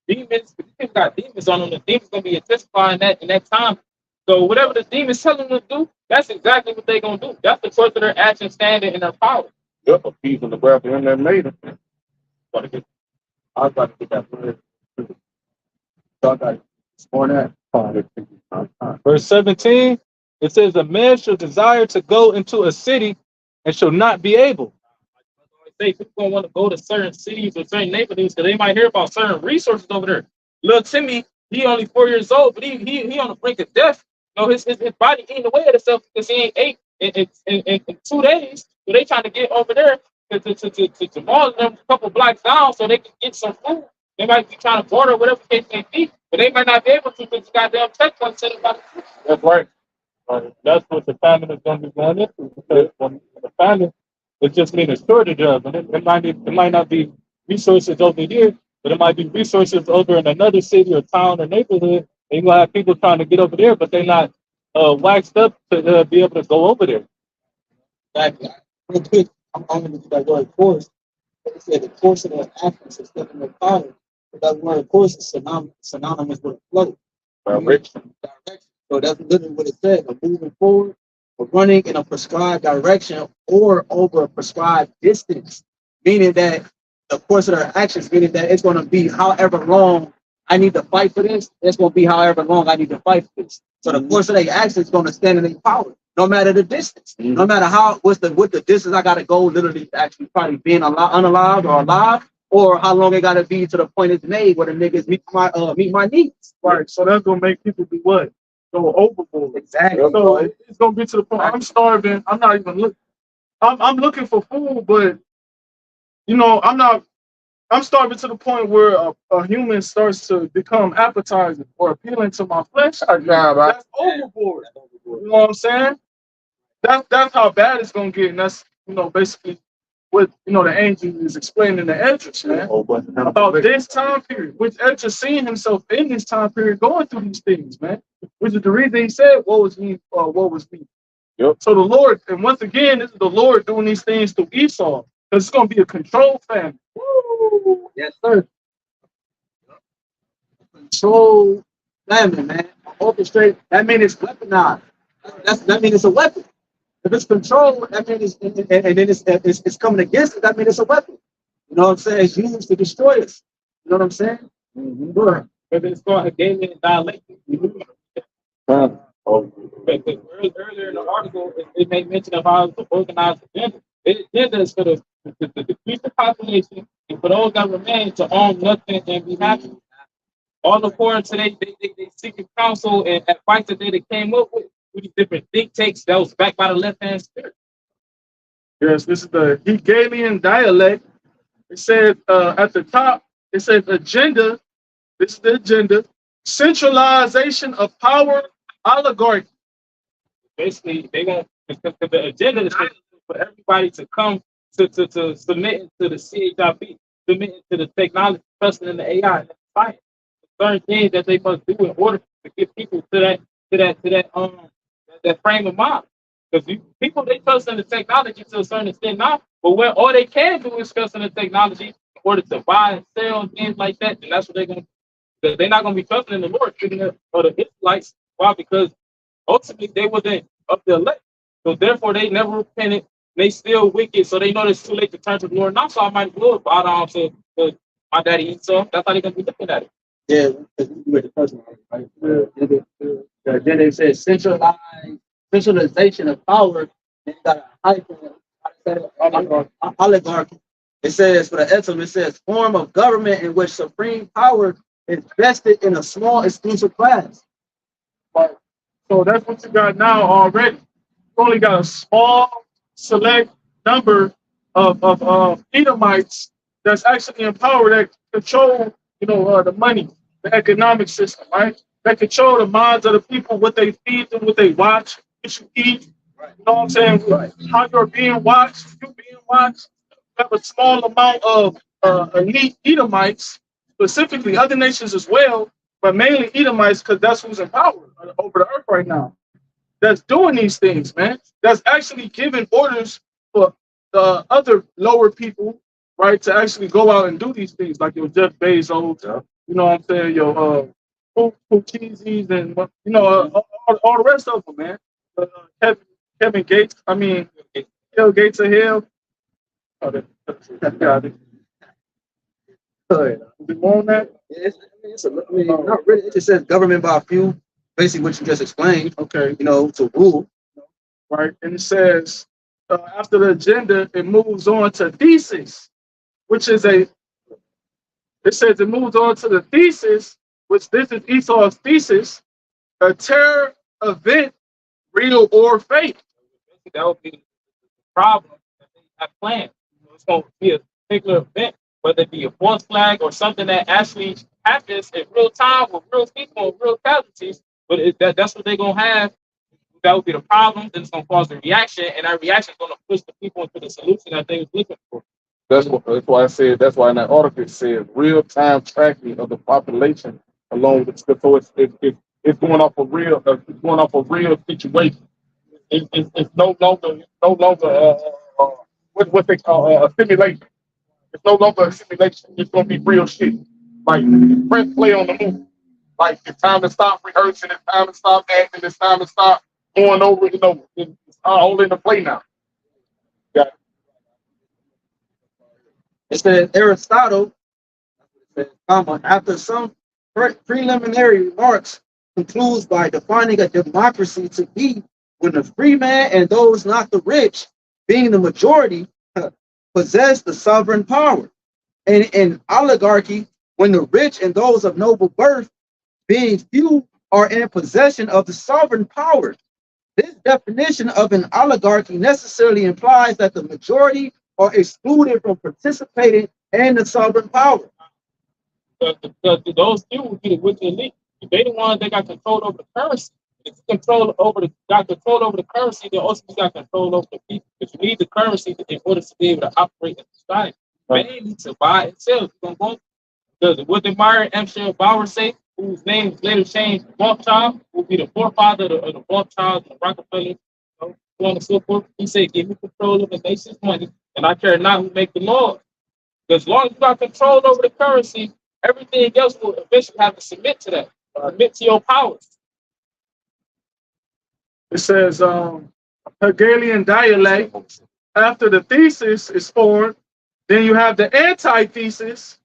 demons, people got demons on them, the demons gonna be intensifying that in that time. So whatever the demons tell them to do, that's exactly what they're gonna do. That's the course of their action standing in their power. Yep, a piece of the breath of him that made him. I was about to get that word. So I got it. More than that. Verse 17, it says, "A man shall desire to go into a city and shall not be able." Say people gonna want to go to certain cities or certain neighborhoods because they might hear about certain resources over there. Little Timmy, he only 4 years old, but he on the brink of death. You know, his body eating away at itself because he ain't ate in 2 days. So they trying to get over there to maul them a couple blocks down so they can get some food. They might be trying to border whatever the case may be, but they might not be able to because goddamn checkpoint set about it. That's right. That's what the famine is going to be going into, because when the famine, it just means a shortage of, and it might not be resources over here, but it might be resources over in another city or town or neighborhood. And you're gonna have people trying to get over there, but they're not waxed up to be able to go over there. Exactly. Real quick, I'm going to do that word course. It said the course of their actions is stepping their power. But that word course is synonymous with flow. Direction. So that's literally what it says. We're moving forward, we're running in a prescribed direction or over a prescribed distance, meaning that the course of their actions, meaning that it's going to be however long I need to fight for this, it's going to be however long I need to fight for this. So the course of their actions is going to stand in their power, no matter the distance, no matter what the distance I got to go, literally actually probably being unalive or alive, or how long it got to be to the point it's made where the niggas meet my needs. Right. So that's gonna make people do what? Go overboard. Exactly. So it's gonna be to the point. I'm starving. I'm not even looking. I'm looking for food, but you know, I'm starving to the point where a human starts to become appetizing or appealing to my flesh. That's overboard. You know what I'm saying? That's how bad it's gonna get, and that's basically what the angel is explaining in the entrance, man, about this time period, which Edge seeing himself in this time period going through these things, man. Which is the reason he said, "Woe is me, woe is me." Yep. So the Lord, and once again, this is the Lord doing these things to Esau, because it's gonna be a controlled family. Woo! Yes, sir. Control family, man. Orchestrate. That means it's weaponized. That means it's a weapon. If it's control, that means and then it's coming against it. That means it's a weapon. You know what I'm saying? It's used to destroy us. You know what I'm saying? Sure. But it's called a gaming dialectic. Earlier in the article, it made mention of how it's organized agenda. The agenda is for to decrease the population and for those that remain to own nothing and be happy. All according to they secret council and advice that they came up with these different think tanks that was backed by the left hand spirit. Yes, this is the Hegelian dialect. It said at the top, It says agenda. This is the agenda. Centralization of power, oligarchy. Basically, they want because the agenda is for everybody to come to submit to the CHIP, submit to the technology, trusting in the AI and the science. Certain things that they must do in order to get people to that frame of mind. Because people they trust in the technology to a certain extent now, but where all they can do is trust in the technology in order to buy and sell and things like that, and that's what they're gonna. Because they're not gonna be trusting in the Lord, or the Israelites. Why? Because ultimately they wasn't up the elect. So therefore they never repented. They still wicked. So they know it's too late to turn to the Lord. Not so I might will bow down to my daddy Esau. That's how they're gonna be looking at it. Yeah, because you read the first one, right? Then it says centralization of power. Then you got a hyphen, oligarchy. It says for the Etzim, it says form of government in which supreme power is vested in a small exclusive class. Right. So that's what you got now already. You only got a small, select number of Edomites that's actually in power that control, the money, the economic system, right? That control the minds of the people, what they feed them, what they watch, what you eat. You know what I'm saying? Right. How you're being watched, you being watched. You have a small amount of elite Edomites, specifically other nations as well, but mainly Edomites, because that's who's in power over the earth right now. That's doing these things, man. That's actually giving orders for the other lower people, right, to actually go out and do these things, like your Jeff Bezos, you know what I'm saying, your Pukizis, and all the rest of them, man. Kevin Gates, I mean, Bill Gates of hell. Oh, got it. You want that? Not really. It just says government by a few, basically what you just explained. Okay. To rule. Right, and it says after the agenda, it moves on to thesis, which is it says it moves on to the thesis, which this is Esau's thesis, a terror event, real or fake. That would be the problem that they have planned. It's going to be a particular event, whether it be a false flag or something that actually happens in real time with real people and real casualties. But that's what they're going to have. That would be the problem. Then it's going to cause a reaction, and that reaction is going to push the people into the solution that they was looking for. That's why I said. That's why in that article it said real time tracking of the population along with so it's going off a real situation. It's no longer what they call a simulation. It's no longer a simulation. It's going to be real shit. Like press play on the movie. Like it's time to stop rehearsing. It's time to stop acting. It's time to stop going over. It's all in the play now. Yeah. It says Aristotle, after some preliminary remarks, concludes by defining a democracy to be when the free man and those not the rich, being the majority, possess the sovereign power. And in oligarchy, when the rich and those of noble birth, being few, are in possession of the sovereign power. This definition of an oligarchy necessarily implies that the majority are excluded from participating in the sovereign power. Those few would be the wicked elite. They the ones that got control over the currency. If you got control over the currency, then also you got control over the people. But you need the currency in order to be able to operate in society. Mainly to buy and sell. Because what did Myron M. Bauer say, whose name was later changed to Rothschild, will be the forefather of the Rothschilds and Rockefeller, so on and so forth. He said, give me control of the nation's money, and I care not who make the laws. Because as long as you got control over the currency, everything else will eventually have to submit to that, submit to your powers. It says Hegelian dialect. After the thesis is formed, then you have the antithesis,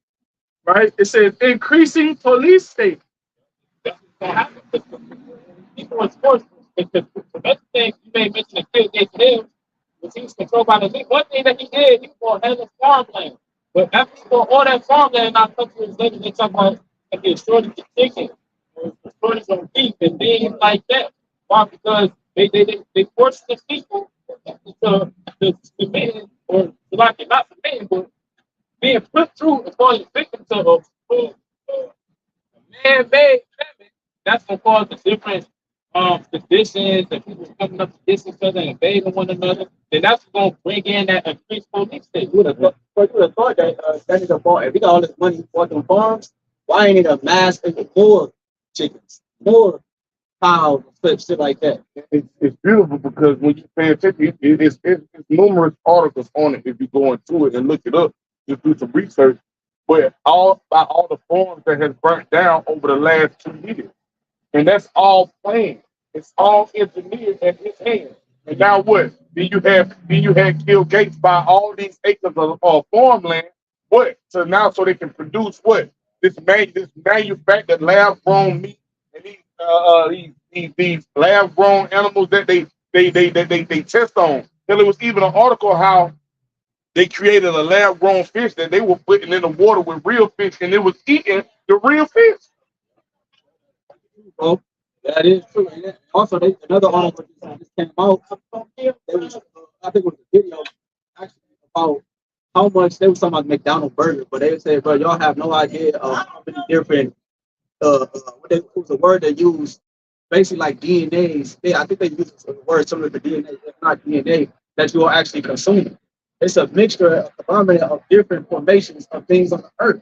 right? It says increasing police state. That's what's going to happen. People in sports, the best thing you may mention the Bill Gates did was he was controlled by the league. One thing that he did, he bought hella farmland. But after he bought all that farmland in our country, later they talk about if there's shortage of chicken, or shortage of beef, and things like that. Why? Because they force the people to submit, or like not submitting, but being put through as far as victims of man-made famine, that's gonna cause the different conditions and people coming up against each other and invading one another. Then that's gonna bring in that increased police state. You would have thought, but you would have thought that that nigga bought, if he got all this money for them farms, why ain't it amassed into more chickens, more cows, shit like that? It's beautiful because when you pay attention, it's numerous articles on it if you go into it and look it up, just do some research. But all the farms that has burnt down over the last 2 years. And that's all planned. It's all engineered at his hand. And now what? Then you had Bill Gates buy all these acres of farmland. What? So now so they can produce what? This manufactured lab grown meat and these lab grown animals that they test on. Then there was even an article how they created a lab grown fish that they were putting in the water with real fish and it was eating the real fish. Bro, that is true. And also, another article just came out. There was, I think it was a video actually about how much they was talking about McDonald's burger, but they said, bro, y'all have no idea of how many different it was a word they used, basically like DNAs. I think they used a word similar to DNA, if not DNA, that you are actually consuming. It's a mixture, a combination of different formations of things on the earth.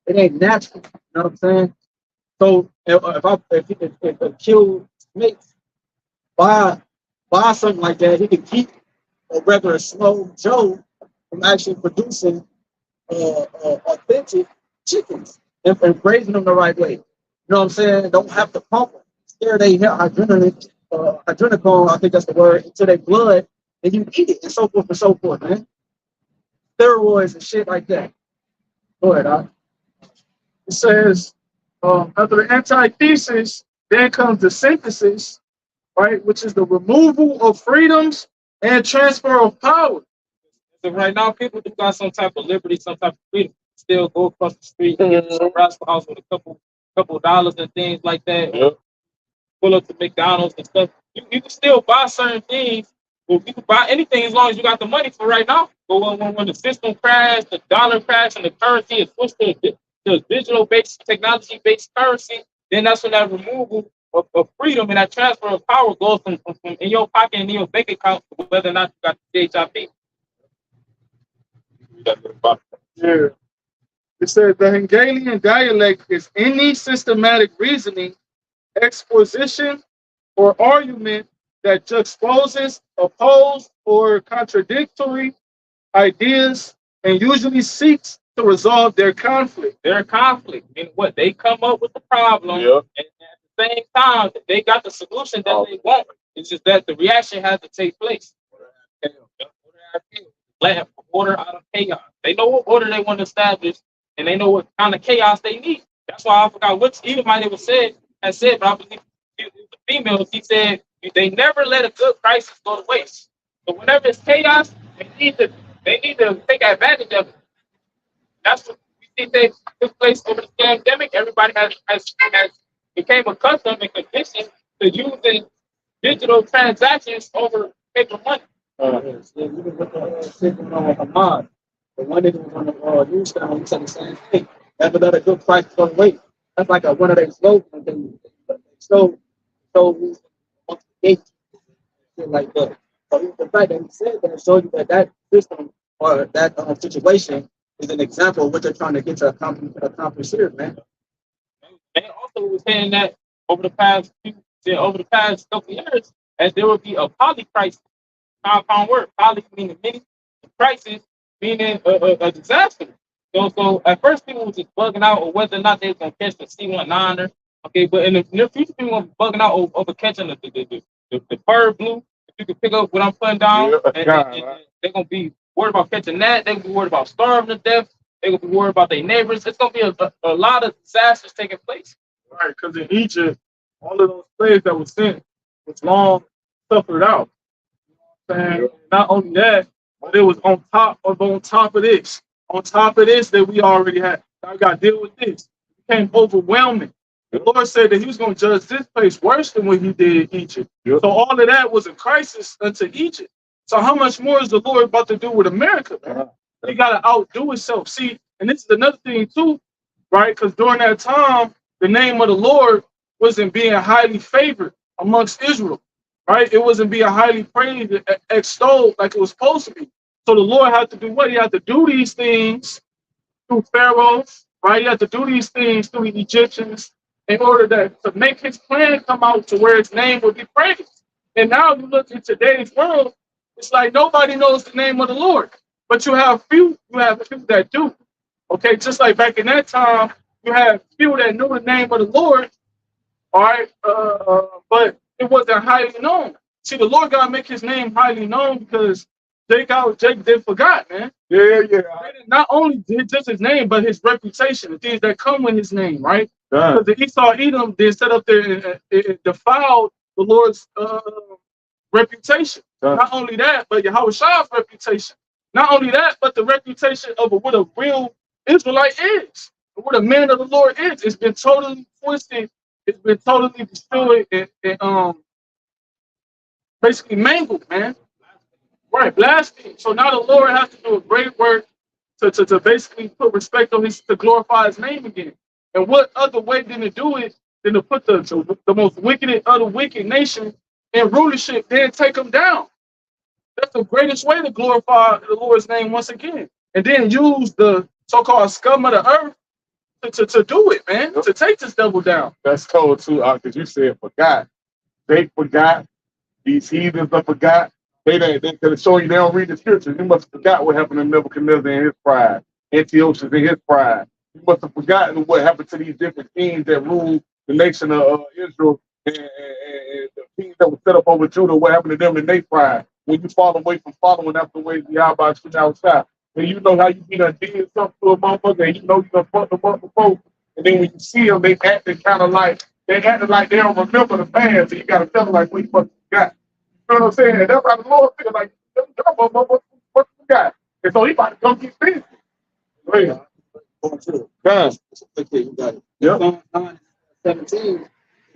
It ain't natural. You know what I'm saying? So if a killed snake buy something like that, he can keep a regular slow Joe from actually producing authentic chickens and raising them the right way. You know what I'm saying? Don't have to pump them. Scare they adrenaline, I think that's the word, into their blood, and you eat it, and so forth, man. Steroids and shit like that. Go ahead, Doc. It says, after the antithesis, then comes the synthesis, right, which is the removal of freedoms and transfer of power. So right now, people do got some type of liberty, some type of freedom. Still go across the street and get to some rascal house with a couple dollars and things like that. Yep. Pull up to McDonald's and stuff. You can still buy certain things. Well, you can buy anything as long as you got the money for right now. But when the system crashed, the dollar crashed, and the currency is switched to digital-based, technology-based currency, then that's when that removal of freedom and that transfer of power goes from in your pocket and in your bank account to whether or not you got the HIP. Yeah. It says the Hegelian dialect is any systematic reasoning, exposition, or argument that juxtaposes opposed or contradictory ideas and usually seeks to resolve their conflict. Their conflict and what they come up with the problem, and at the same time they got the solution that they want. It's just that the reaction has to take place. Order out of chaos. They know what order they want to establish, and they know what kind of chaos they need. That's why I forgot which Edomite it was said, but I believe it was a female. She said they never let a good crisis go to waste. So whenever it's chaos, they need to take advantage of it. That's what we see took place over the pandemic. Everybody has became accustomed and conditioned to using digital transactions over paper money. Even with the shit going on with Hamas, the one nigga was on the news channel, he said the same thing. Never let a good price go to waste. That's like one of their slogans. So shit like that. So the fact that he said that shows you that system or that situation is an example of what they're trying to get to accomplish here, man. They also was saying that over the past couple of years, as there would be a poly crisis. Compound word, poly meaning many, crisis meaning a disaster. So at first people were just bugging out on whether or not they were gonna catch the C-19er. Okay, but in the near future people were bugging out over catching the bird blue. If you can pick up what I'm putting down, and they're gonna be worried about catching that. They're gonna be worried about starving to death. They're gonna be worried about their neighbors. It's gonna be a lot of disasters taking place. Right, because in Egypt, all of those slaves that were sent was long suffered out. And not only that, but it was on top of this. On top of this that we already had. I got to deal with this. It became overwhelming. The Lord said that he was going to judge this place worse than what he did Egypt. So all of that was a crisis unto Egypt. So how much more is the Lord about to do with America, man? He got to outdo himself. See, and this is another thing too, right? Because during that time, the name of the Lord wasn't being highly favored amongst Israel, right? It wasn't being highly praised, extolled like it was supposed to be. So the Lord had to do what? He had to do these things through pharaohs, right? He had to do these things through the Egyptians in order to make his plan come out to where his name would be praised. And now you look in today's world, it's like nobody knows the name of the Lord, but you have few that do. Okay, just like back in that time, you had few that knew the name of the Lord, all right, but it wasn't highly known. See, the Lord got to make his name highly known because Jake they forgot, man. Yeah. Not only did just his name, but his reputation, the things that come with his name, right? Yeah. Because the Esau Edom, they set up there and it defiled the Lord's reputation. Yeah. Not only that, but Yahawah's reputation. Not only that, but the reputation of what a real Israelite is, what a man of the Lord is. It's been totally twisted. It's been totally destroyed and basically mangled, man. Right, blasphemy. So now the Lord has to do a great work to basically put respect on to glorify his name again. And what other way than to do it than to put the most wicked of the wicked nation in rulership, then take them down. That's the greatest way to glorify the Lord's name once again. And then use the so-called scum of the earth to do it, man, to take this devil down. That's cold too, because you said forgot. They forgot. These heathens are forgot. They show you they don't read the scriptures. You must have forgot what happened to Nebuchadnezzar and his pride, Antiochus and his pride. You must have forgotten what happened to these different kings that ruled the nation of Israel and the kings that were set up over Judah. What happened to them in their pride? When you fall away from following after the ways of YAHWAH outside, and you know how you be done did something to a motherfucker, and you know you done fucked them up before, and then when you see them, they acting kind of like they don't remember the past. So you gotta tell them like, what you fucking got. You know what I'm saying? And that's how the Lord feel like, what you got? And so he about to come get busy. Right. Okay, you got it. Yep. Psalm 9:17.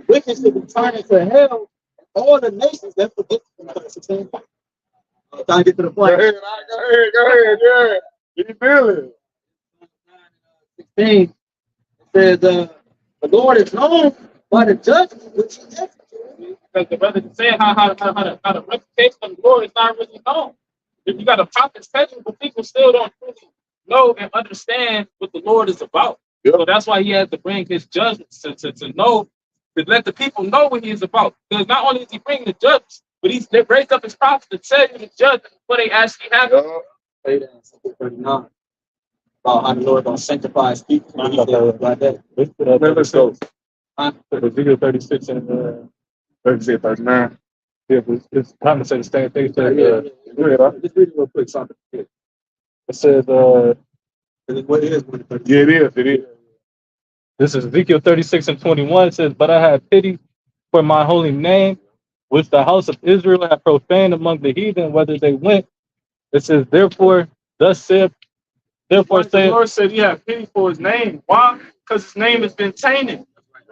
Wicked should be turned into hell, and all the nations that forget to 16. Trying to get to the point. Go ahead, yeah. You feeling? 16 says, the Lord is known by the judgment which he executes. Because the brother said how the reputation of the Lord is not really known. If you got a prophet schedule, but people still don't really know and understand what the Lord is about. Yep. So that's why he has to bring his judgments to know, to let the people know what he is about. Because not only is he bringing the judgments, but they raised up his prophets to tell you the judgment before they actually happen. Say that in Psalm 39 about how the Lord gonna sanctify his people. Like that. Let's go. Ezekiel 36 and 39. yeah, it's kind of say the same thing. Just read it real quick, something. It says, What it is, Yeah, it is. this is Ezekiel 36 and 21. It says, but I have pity for my holy name, which the house of Israel had profaned among the heathen, whether they went. It says, therefore The say, Lord said he had pity for his name. Why? Because his name has been tainted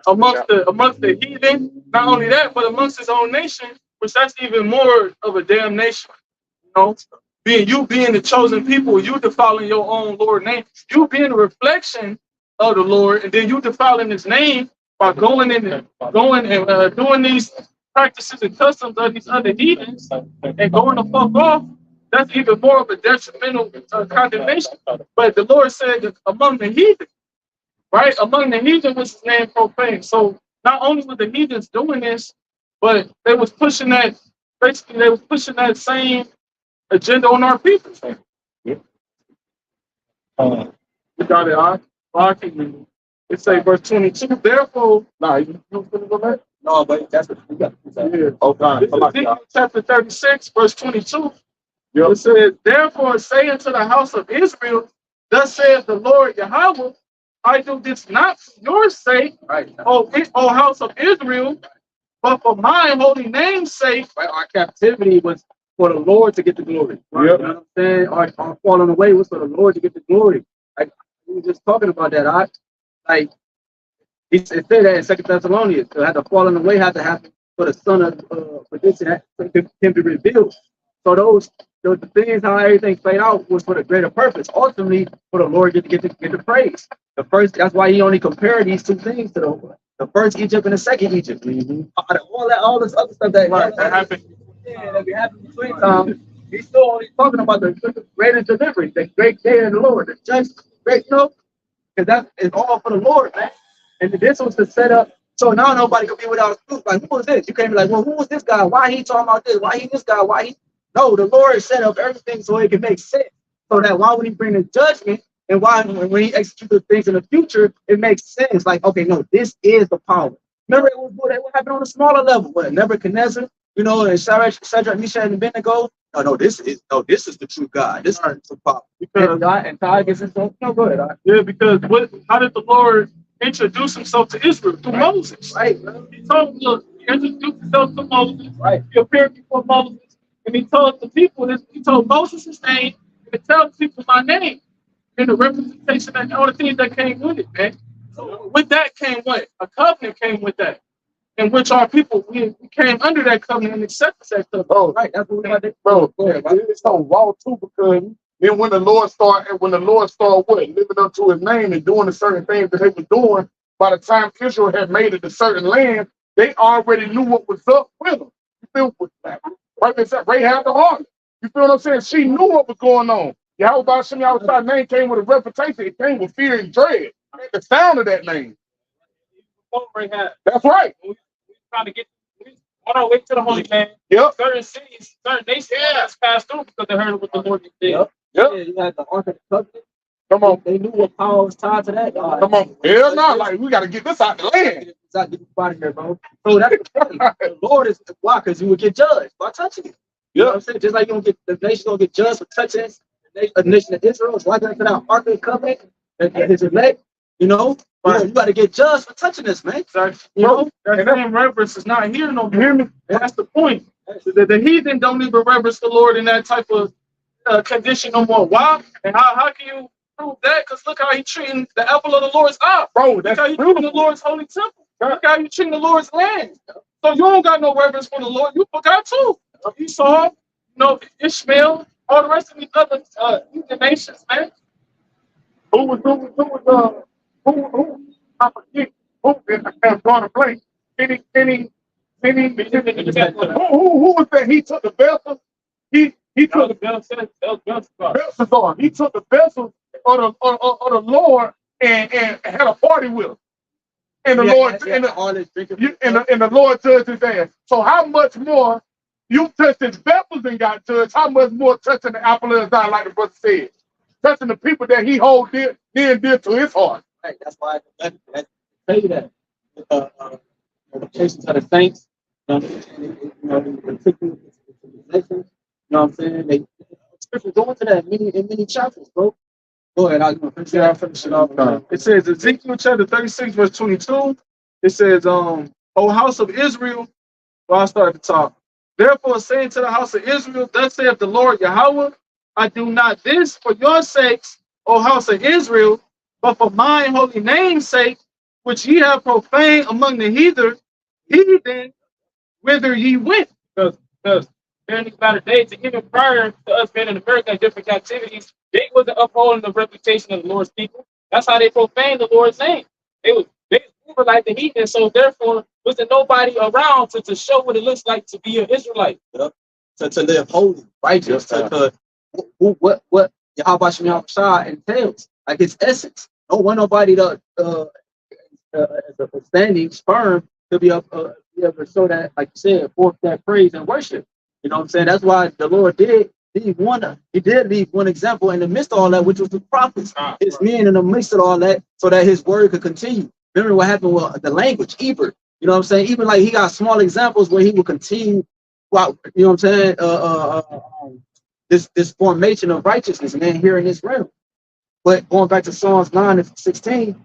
amongst the heathen. Not only that, but amongst his own nation, which that's even more of a damnation. You know, being the chosen people, you defiling your own Lord name, you being a reflection of the Lord, and then you defiling his name by going and doing these practices and customs of these other heathens and going the fuck off. That's even more of a detrimental condemnation. But the Lord said that among the heathen, right? Among the heathen was his name profaned. So not only were the heathens doing this, but they was pushing that, basically they was pushing that same agenda on our people. uh, We got it, it say verse 22, therefore, You gonna go back? No, but that's what we got. yeah. Oh, God. This is Ezekiel chapter 36, verse 22. Yep. It says, therefore say unto the house of Israel, thus saith the Lord Yahweh, I do this not for your sake, Right. O house of Israel, but for my holy name's sake. Right, our captivity was for the Lord to get the glory. Right? Yep. You know what I'm saying? Our falling away was for the Lord to get the glory. Like we were just talking about that. It said that in 2 Thessalonians, so had the falling away had to happen for the son of perdition him to be revealed. So the things how everything played out was for the greater purpose. Ultimately, for the Lord get the praise. The first, that's why he only compared these two things to the first Egypt and the second Egypt. All this other stuff that happened, that be happening between times. He's still only talking about the greatest delivery, the great day of the Lord, the just great, because that is all for the Lord, man. And this was the setup. So now nobody could be without a truth. Like, who was this? You can't be like, well, who was this guy? Why he talking about this? Why he this guy? Why he? No, the Lord set up everything so it can make sense. So that why would he bring the judgment? And why when he executes the things in the future, it makes sense. Like, okay, no, this is the power. Remember, it was what happened on a smaller level. What Nebuchadnezzar, and Shadrach, Meshach, and Abednego. No, this is the true God. This is the power. Because and God gets himself. No, go ahead. Yeah, because how did the Lord introduce himself to Israel? Through Moses. Right. He told them, look, he introduced himself to Moses. Right. He appeared before Moses. And he told the people this, he told Moses his name, and to tell the people my name. And the representation and all the things that came with it, man. So with that came what? A covenant came with that. In which our people, we came under that covenant and accepted that covenant. Bro, Right. That's what we got to bro, go ahead, it's so raw too, because then when the Lord started what? Living up to his name and doing the certain things that they were doing, by the time Israel had made it to certain land, they already knew what was up with them. You feel what that? Right? They said Rahab the harlot. You feel what I'm saying? She knew what was going on. YAHWAH's name came with a reputation. It came with fear and dread. The sound of that name. That's right. We trying to get on our way to the Holy Land. Yep. Certain cities, certain nations passed through because they heard what the Lord did. Yep. Yeah, you had the Ark of the Covenant. Come on. They knew what power was tied to that. Come on. Hell no. Like, we got to get this out the land. Get this out of here, bro. So that's the thing. The Lord is why? Because you would get judged by touching it. You know what I'm saying? Just like you don't get the nation don't get judged for touching the nation of Israel. It's like that for that Ark of the Covenant and his elect. You got to get judged for touching this, man. That same reverence is not here no more. That's the point. The heathen don't even reverence the Lord in that type of condition no more. Why? And how can you prove that? Because look how he treating the apple of the Lord's eye. Bro, Look that's how he treating the Lord's holy temple. Look how you treating the Lord's land. So you don't got no reverence for the Lord. You forgot too. Esau, Ishmael, all the rest of these other heathen nations, man. who I forget who is going to play. Who was that? He took the vessel. He took the vessels. He took the vessels of the Lord and had a party with him. And the Lord and the Lord judged his ass. So how much more you touched his vessels and got judged? How much more touching the apple of his eye, like the brother said, touching the people that he hold dear to his heart. Right. That's why I tell you that. The cases of the saints, particular civilization, what I'm saying? They scripture go into that in many chapters, bro. Go ahead, I'll finish it off. It says Ezekiel chapter 36, verse 22. It says, O house of Israel, well, I'll start at the top. Therefore, saying to the house of Israel, thus saith the Lord Yahweh, I do not this for your sakes, O house of Israel, but for mine holy name's sake, which ye have profaned among the heathen, whither ye went. Because during these latter days, and even prior to us being in America in different captivities, they wasn't upholding the reputation of the Lord's people. That's how they profaned the Lord's name. They were like the heathen, so therefore wasn't nobody around to show what it looks like to be an Israelite. To live holy, righteous, what YAHWASHI entails, like its essence. Don't want nobody to as a standing sperm to be able to show that, like you said, forth that praise and worship. You know what I'm saying? That's why the Lord did leave one example in the midst of all that, which was the prophets. His men in the midst of all that, so that his word could continue. Remember what happened with the language, Eber. You know what I'm saying? Even like he got small examples where he will continue, you know what I'm saying? This formation of righteousness, man, here in this realm. But going back to Psalms 9 and 16,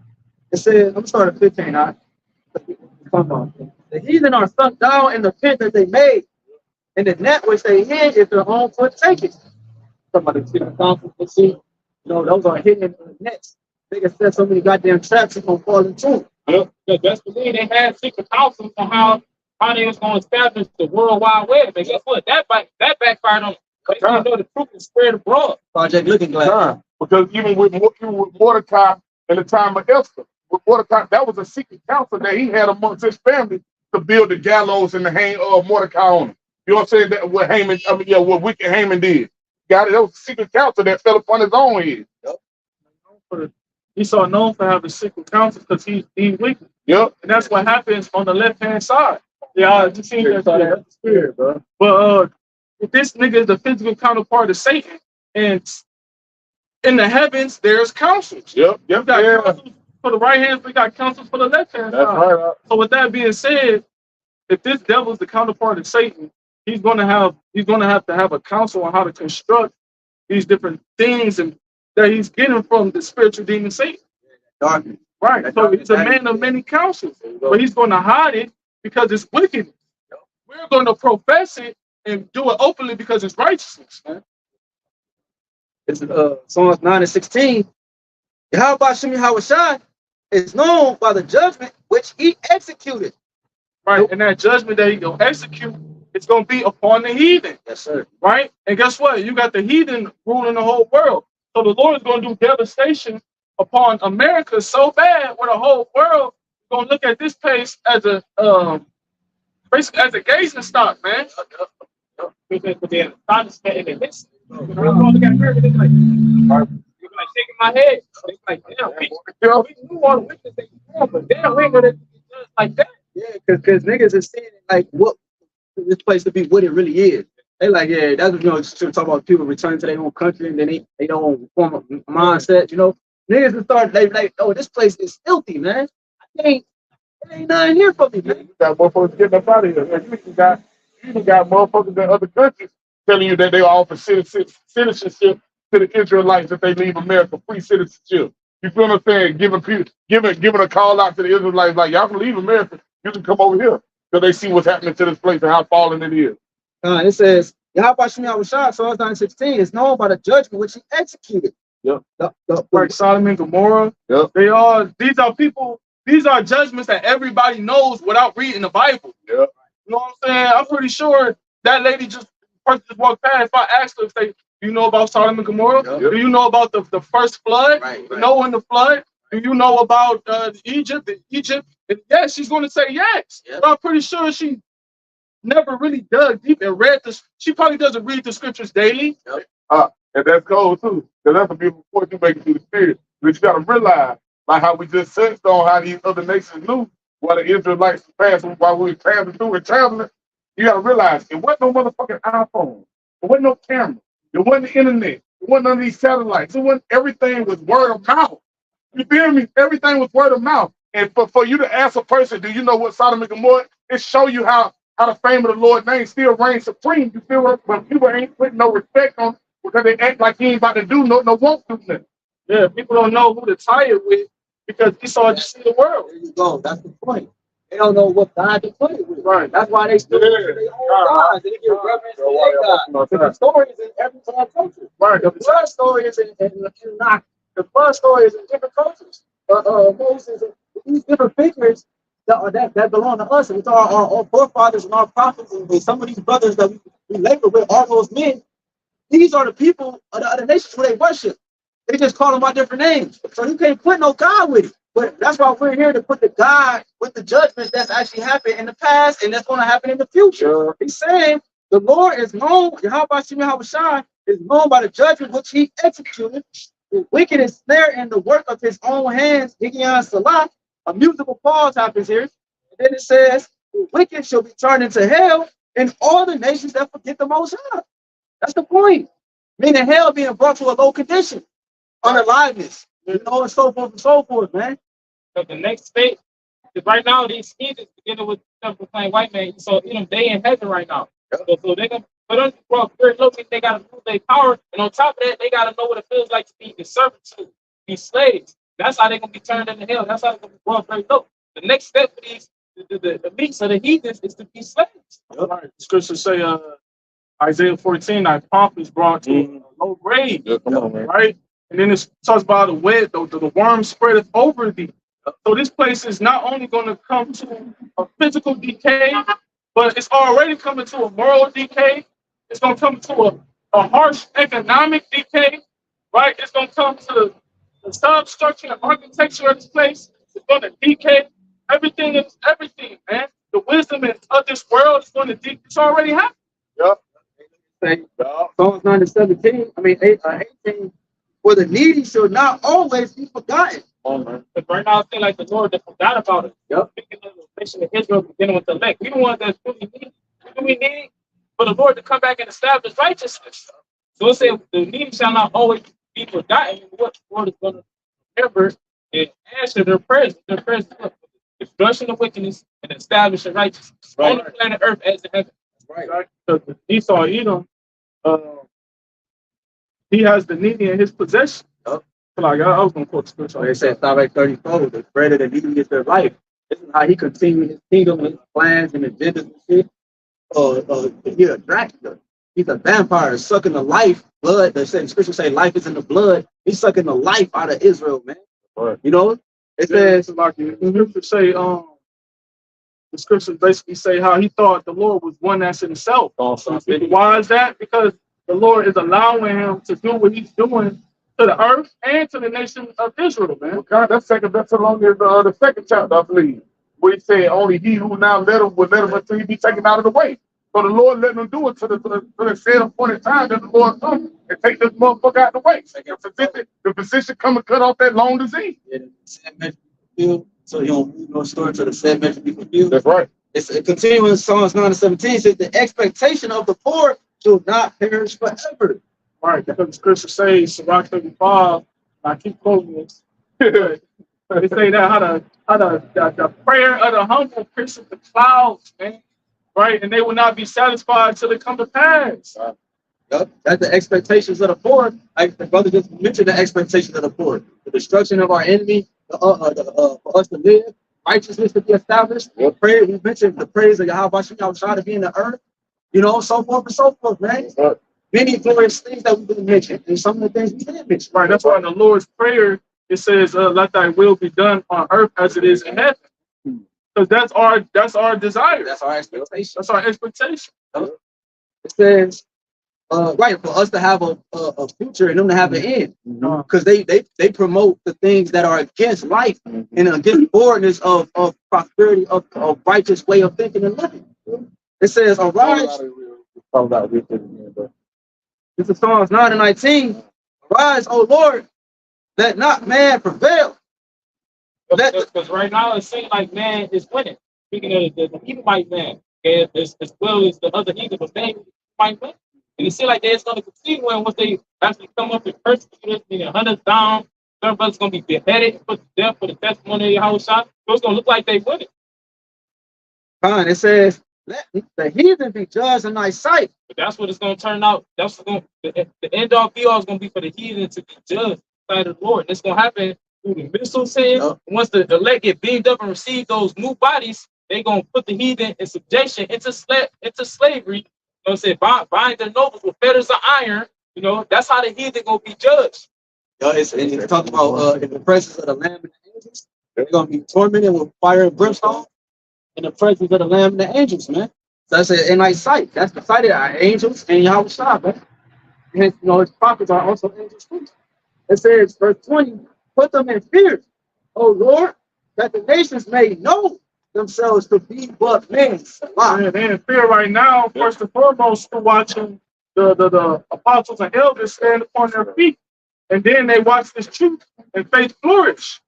it says, I'm gonna start at 15. Come on. The heathen are sunk down in the pit that they made, and the net which they hid is their own foot taken. Somebody see the conflict, see? Those are hidden nets. They can set so many goddamn traps and gonna fall into them. That's the thing. They had secret counsels on how they was going to establish the World Wide Web. And guess what? That backfired on them. But you know the truth is spread abroad. Project Looking Glass. Time. Because even with Mordecai in the time of Esther, with Mordecai, that was a secret council that he had amongst his family to build the gallows and the hang Mordecai on him. You know what I'm saying? That what Haman, what wicked Haman did. Got it. That was a secret council that fell upon his own head. Yep. Esau known for having secret counsel because he's wicked. Yep. And that's what happens on the left-hand side. Yeah, I just seen that. That's the spirit, bro. But if this nigga is the physical counterpart of Satan, and in the heavens, there's counsels. Yep. You got counsels for the right hand, we got counsels for the left hand. That's right. So with that being said, if this devil is the counterpart of Satan, he's gonna have to have a counsel on how to construct these different things and that he's getting from the spiritual demon Satan. Darkness. Right. So he's a man of many counsels, but he's going to hide it because it's wickedness. We're going to profess it and do it openly because it's righteousness, man. It's Psalms 9:16. YAHWASHI YAHAWASHI is known by the judgment which he executed. Right. And that judgment that he going to execute, it's going to be upon the heathen. Yes, sir. Right. And guess what? You got the heathen ruling the whole world. So the Lord is going to do devastation upon America so bad where the whole world is going to look at this place as a basically as a gazing stock, man. Because they're astonishment in the midst. Look at America, they're like shaking my head. They're like, damn, we knew all the witness they had, but damn, we ain't gonna do just like that. Yeah, because niggas is seeing like what this place to be what it really is. They like, yeah, that's what, just talk about people returning to their own country and then they don't form a mindset, Niggas will start, they like, oh, this place is filthy, man. It ain't nothing here for me, man. You got motherfuckers getting up out of here. And you even got motherfuckers in other countries telling you that they offer citizenship to the Israelites if they leave America, free citizenship. You feel what I'm saying? Giving a call out to the Israelites like, y'all can leave America, you can come over here. Because they see what's happening to this place and how fallen it is. It says, YAHWASHI YAHWASHI, Psalms 9:16, is known by the judgment which he executed. Yep. Like Sodom and Gomorrah. Yep. These are judgments that everybody knows without reading the Bible. Yep. You know what I'm saying? I'm pretty sure that lady just walked past. If I asked her, do you know about Sodom and Gomorrah? Yep. Do you know about the first flood? Right. Noah and the flood? Do you know about Egypt? And yes, she's going to say yes. Yep. But I'm pretty sure she never really dug deep and read this. She probably doesn't read the scriptures daily. Yep. And that's cold too. Because that's a beautiful point you make through the spirit. But you gotta realize, like how we just sensed on how these other nations knew what the Israelites passed while we were passing through and traveling. You gotta realize it wasn't no motherfucking iPhone. It wasn't no camera. It wasn't the internet. It wasn't none of these satellites. It wasn't, everything was word of mouth. You feel me? Everything was word of mouth. And for you to ask a person, do you know what Sodom and Gomorrah? It show you how the fame of the Lord's name still reigns supreme. You feel what? When people ain't putting no respect on it because they act like he ain't about to do no won't do nothing. Yeah, people don't know who to tie it with because Esau just see the world. There you go. That's the point. They don't know what God to put it with. Right. That's why they still their own gods. They give reverence to their God. The story is in every time culture. Right. The flood story is in not. The flood story is in different cultures. Moses and these different figures that belong to us. And it's our forefathers and our prophets and some of these brothers that we labor with, all those men. These are the people of the other nations who they worship. They just call them by different names. So you can't put no God with it. But that's why we're here to put the God with the judgment that's actually happened in the past and that's going to happen in the future. He's saying the Lord is known, YAHWASHI YAHWASHI is known by the judgment which he executed. The wicked is snare in the work of his own hands. Higgion Salah. A musical pause happens here. And then it says, the wicked shall be turned into hell and all the nations that forget the Most High. That's the point. Meaning hell being brought to a low condition, unaliveness, and so forth, man. So the next state, because right now these heathens together with the plain white man, so they in heaven right now. So they're gonna put us very low, they gotta prove their power, and on top of that, they gotta know what it feels like to be the servitude, be slaves. That's how they're gonna be turned into hell. That's how they're gonna be brought very low. The next step for these the elites of the heathens is to be slaves. Right. Scriptures say Isaiah 14, thy pomp is brought to a low grade. Yeah, come on, man. Right? And then it talks about the worm spreadeth over thee. So this place is not only going to come to a physical decay, but it's already coming to a moral decay. It's going to come to a harsh economic decay, right? It's going to come to the substructure and architecture of this place. It's going to decay. Everything is everything, man. The wisdom of this world is going to decay. It's already happening. Yep. Say, Psalms 9 and 17, I mean 18, for the needy shall not always be forgotten. But right now, I feel like the Lord that forgot about it. Yep. Speaking of the nation of Israel, beginning with the elect. We the ones that's really need. What do we need? For the Lord to come back and establish righteousness. So it says the needy shall not always be forgotten. What the Lord is going to remember and answer their prayers. Their prayers is what? Destruction of wickedness and establishing righteousness. Right. On the planet Earth as in heaven. Right. So Esau, Edom, he has the needy in his possession. Yep. Like I was going to quote the scripture. So they said, stop at 34, the bread of the needy is their life. This is how he continued his kingdom and his plans and agendas and shit. He's a Dracula. He's a vampire sucking the life, blood. The scripture say life is in the blood. He's sucking the life out of Israel, man. Right. You know? It says, like the scripture say, the scriptures basically say how he thought the Lord was one that's in himself. Why is that? Because the Lord is allowing him to do what he's doing to the earth and to the nation of Israel, man. God, that's along the second chapter, I believe, where he said, only he who now let him will let him until he be taken out of the way. So the Lord let him do it to the said appointed time that the Lord come and take this motherfucker out of the way. The physician come and cut off that long disease. yeah, the said measure be fulfilled, so you don't move no story to the said measure be fulfilled. That's right. It's continuing Psalms 9 and 17 says the expectation of the poor shall not perish forever. Right, because the scripture says, Sirach 35, I keep quoting this. They say that how the prayer of the humble pierces the clouds, man. Right, and they will not be satisfied until it come to pass. Yep. That's the expectations of the poor. Like the brother just mentioned the expectations of the poor. The destruction of our enemy, for us to live, righteousness to be established. Prayer, we mentioned the praise of YAHWASHI to be in the earth, you know, so forth and so forth, man. Many glorious things that we didn't mention, and some of the things we didn't mention. Right, that's why in the Lord's Prayer, it says, let thy will be done on earth as it is in heaven. Because that's our desire. That's our expectation. That's our expectation. It says, right, for us to have a future and them to have an end. Because they promote the things that are against life and against forwardness of prosperity, of righteous way of thinking and living. It says, arise. This is Psalms 9 and 19. Arise, O Lord, let not man prevail. Because right now it seems like man is winning. Speaking of the Edomite man, okay, as well as the other heathen, but man might win. And it seems like they're going to continue when once they actually come up and persecute us, and hunt us down. Some brothers going to be beheaded and put to death for the testimony of Yahawashi. So it's going to look like they win it. Fine. It says, let the heathen be judged in thy sight. But that's what it's going to turn out. That's going the end all be all is going to be for the heathen to be judged by the Lord. And it's going to happen through the missile sin. Once the elect get beamed up and receive those new bodies, they're going to put the heathen in subjection into slavery. You know what I'm saying? Bind their nobles with fetters of iron. You know, that's how the heathen going to be judged. It's talking about in the presence of the Lamb and the angels. They're going to be tormented with fire and brimstone in the presence of the Lamb and the angels, man. So that's in thy sight. That's the sight of our angels and Yahawashi, man. And, you know, his prophets are also angels too. It says, verse 20, put them in fear, O Lord, that the nations may know themselves to be but men. They're in fear right now, first and foremost, for watching the apostles and elders stand upon their feet. And then they watch this truth and faith flourish,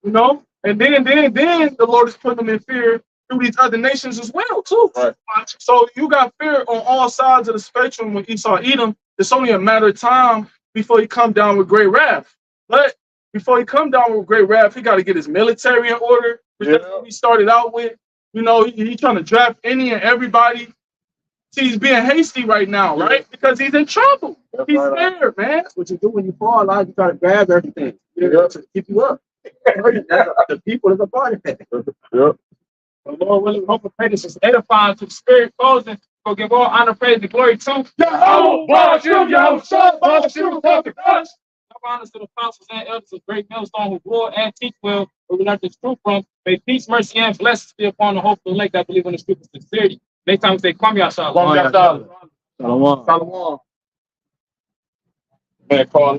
you know? And then the Lord is putting them in fear through these other nations as well, too. Right. So you got fear on all sides of the spectrum with Esau Edom. It's only a matter of time before he come down with great wrath. But before he come down with great wrath, he got to get his military in order, which that's what he started out with. You know, he's trying to draft any and everybody. See, he's being hasty right now, right? Because he's in trouble. He's there, man. That's what you do when you fall. A lot you try to grab everything to keep you up. The people is a part of that. The Lord willing, hope and pray this is edifying to the spirit closing. Go give all honor, praise, and glory to YAHWAH, YAHWASHI, honors to the apostles and elders of great millstone who rule and teach well, where we learn this truth from. May peace, mercy, and blessings be upon the hopeful elect that believe in the truth of sincerity. Next time we say, Kwame Yashala. Shalom. Shalom. Shalom. Man, Carl